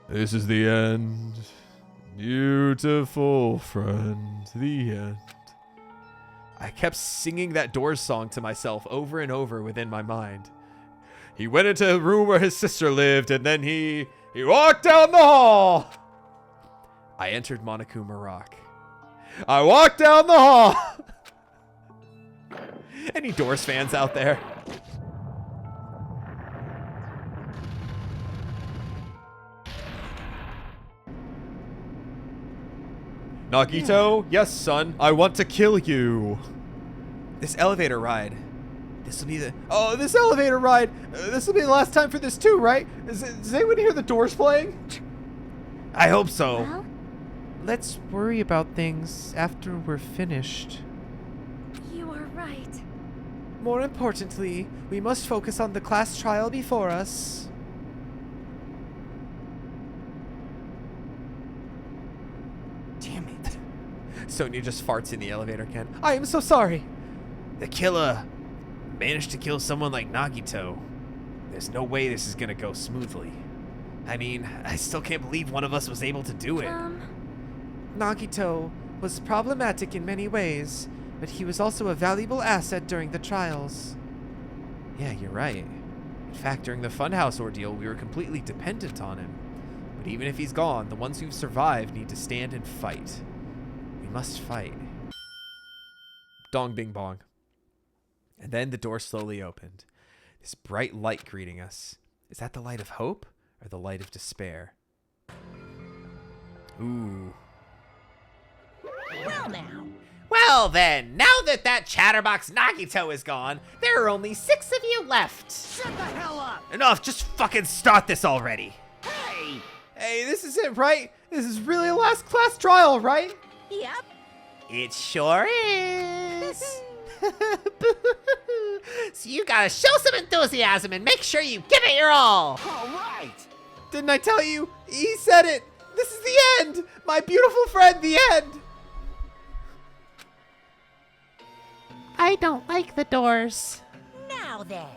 This is the end. Beautiful friend. The end. I kept singing that Doors song to myself over and over within my mind. He went into a room where his sister lived, and then he walked down the hall. I entered Monokuma Rock. I walked down the hall. Any Doors fans out there? Nagito, yes, son, I want to kill you. This elevator ride. This will be the... Oh, this elevator ride. This will be the last time for this too, right? Does anyone hear the Doors playing? I hope so. well, Let's worry about things after we're finished. you are right. More importantly, we must focus on the class trial before us. Damn it. Sonia just farts in the elevator again. I am so sorry. The killer managed to kill someone like Nagito. There's no way this is gonna go smoothly. I mean, I still can't believe one of us was able to do it. Nagito was problematic in many ways, but he was also a valuable asset during the trials. Yeah, you're right. In fact, during the Funhouse ordeal, we were completely dependent on him. But even if he's gone, the ones who've survived need to stand and fight. We must fight. Dong bing bong. And then the door slowly opened. This bright light greeting us. Is that the light of hope or the light of despair? Ooh. Well now. Well then, now that chatterbox Nagito is gone, there are only 6 of you left. Shut the hell up! Enough, just fucking start this already. Hey! Hey, this is it, right? This is really a last class trial, right? Yep. It sure is. So you gotta show some enthusiasm and make sure you give it your all. All right! Didn't I tell you? He said it. This is the end. My beautiful friend, the end. I don't like the Doors. Now then.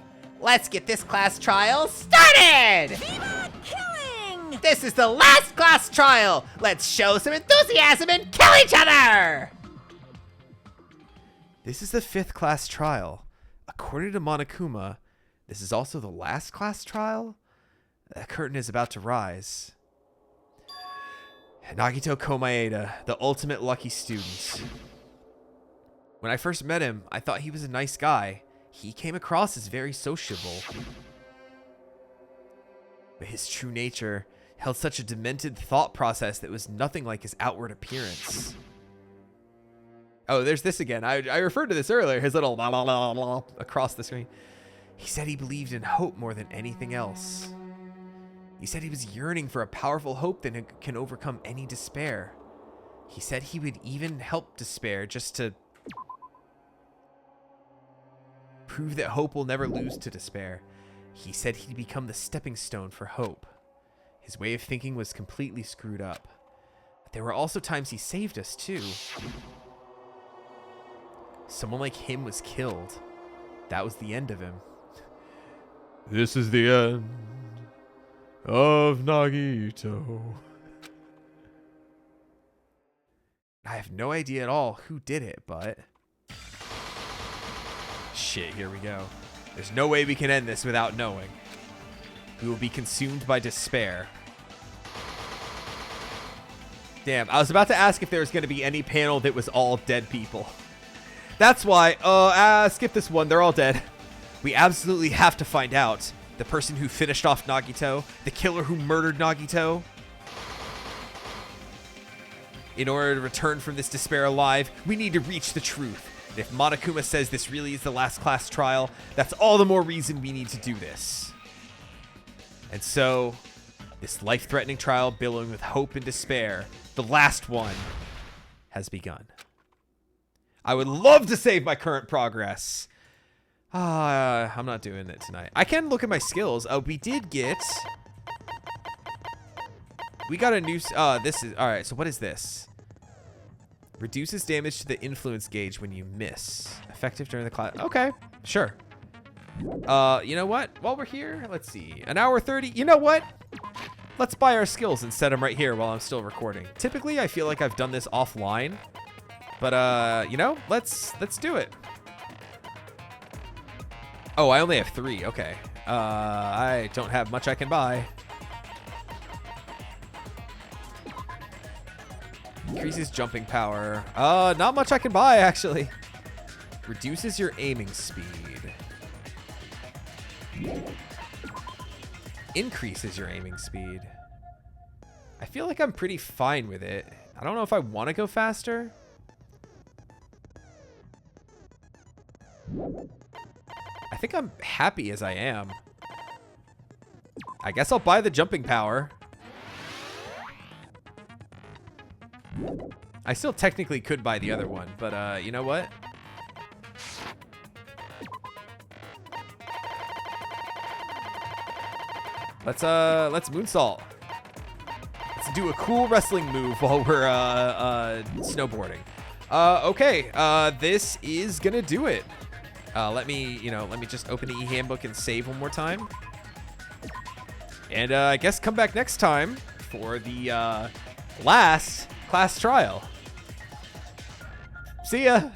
Let's get this class trial started. Viva killing! This is the last class trial. Let's show some enthusiasm and kill each other. This is the 5th class trial. According to Monokuma, this is also the last class trial? The curtain is about to rise. Nagito Komaeda, the ultimate lucky student. When I first met him, I thought he was a nice guy. He came across as very sociable. but his true nature held such a demented thought process that was nothing like his outward appearance. Oh, there's this again. I referred to this earlier, his little blah, blah, blah, blah, across the screen. He said he believed in hope more than anything else. He said he was yearning for a powerful hope that can overcome any despair. He said he would even help despair just to prove that hope will never lose to despair. He said he'd become the stepping stone for hope. His way of thinking was completely screwed up. But there were also times he saved us, too. Someone like him was killed. That was the end of him. This is the end of Nagito. I have no idea at all who did it, but... Shit, here we go. There's no way we can end this without knowing. We will be consumed by despair. Damn, I was about to ask if there was going to be any panel that was all dead people. That's why, skip this one, they're all dead. We absolutely have to find out. The person who finished off Nagito, the killer who murdered Nagito. In order to return from this despair alive, we need to reach the truth. And if Monokuma says this really is the last class trial, that's all the more reason we need to do this. And so, this life-threatening trial billowing with hope and despair, the last one, has begun. I would love to save my current progress. I'm not doing it tonight. I can look at my skills. Oh, we did get... We got a new... this is... Alright, so what is this? Reduces damage to the influence gauge when you miss. Effective during the class... Okay, sure. You know what? While we're here, let's see. An hour 30. You know what? Let's buy our skills and set them right here while I'm still recording. Typically, I feel like I've done this offline. But, you know, let's do it. Oh, I only have 3. Okay. I don't have much I can buy. Increases jumping power. Not much I can buy, actually. Reduces your aiming speed. Increases your aiming speed. I feel like I'm pretty fine with it. I don't know if I want to go faster. I think I'm happy as I am. I guess I'll buy the jumping power. I still technically could buy the other one, but you know what? Let's moonsault. Let's do a cool wrestling move while we're snowboarding. Okay, this is gonna do it. Let me just open the e-handbook and save one more time. And I guess come back next time for the last class trial. See ya.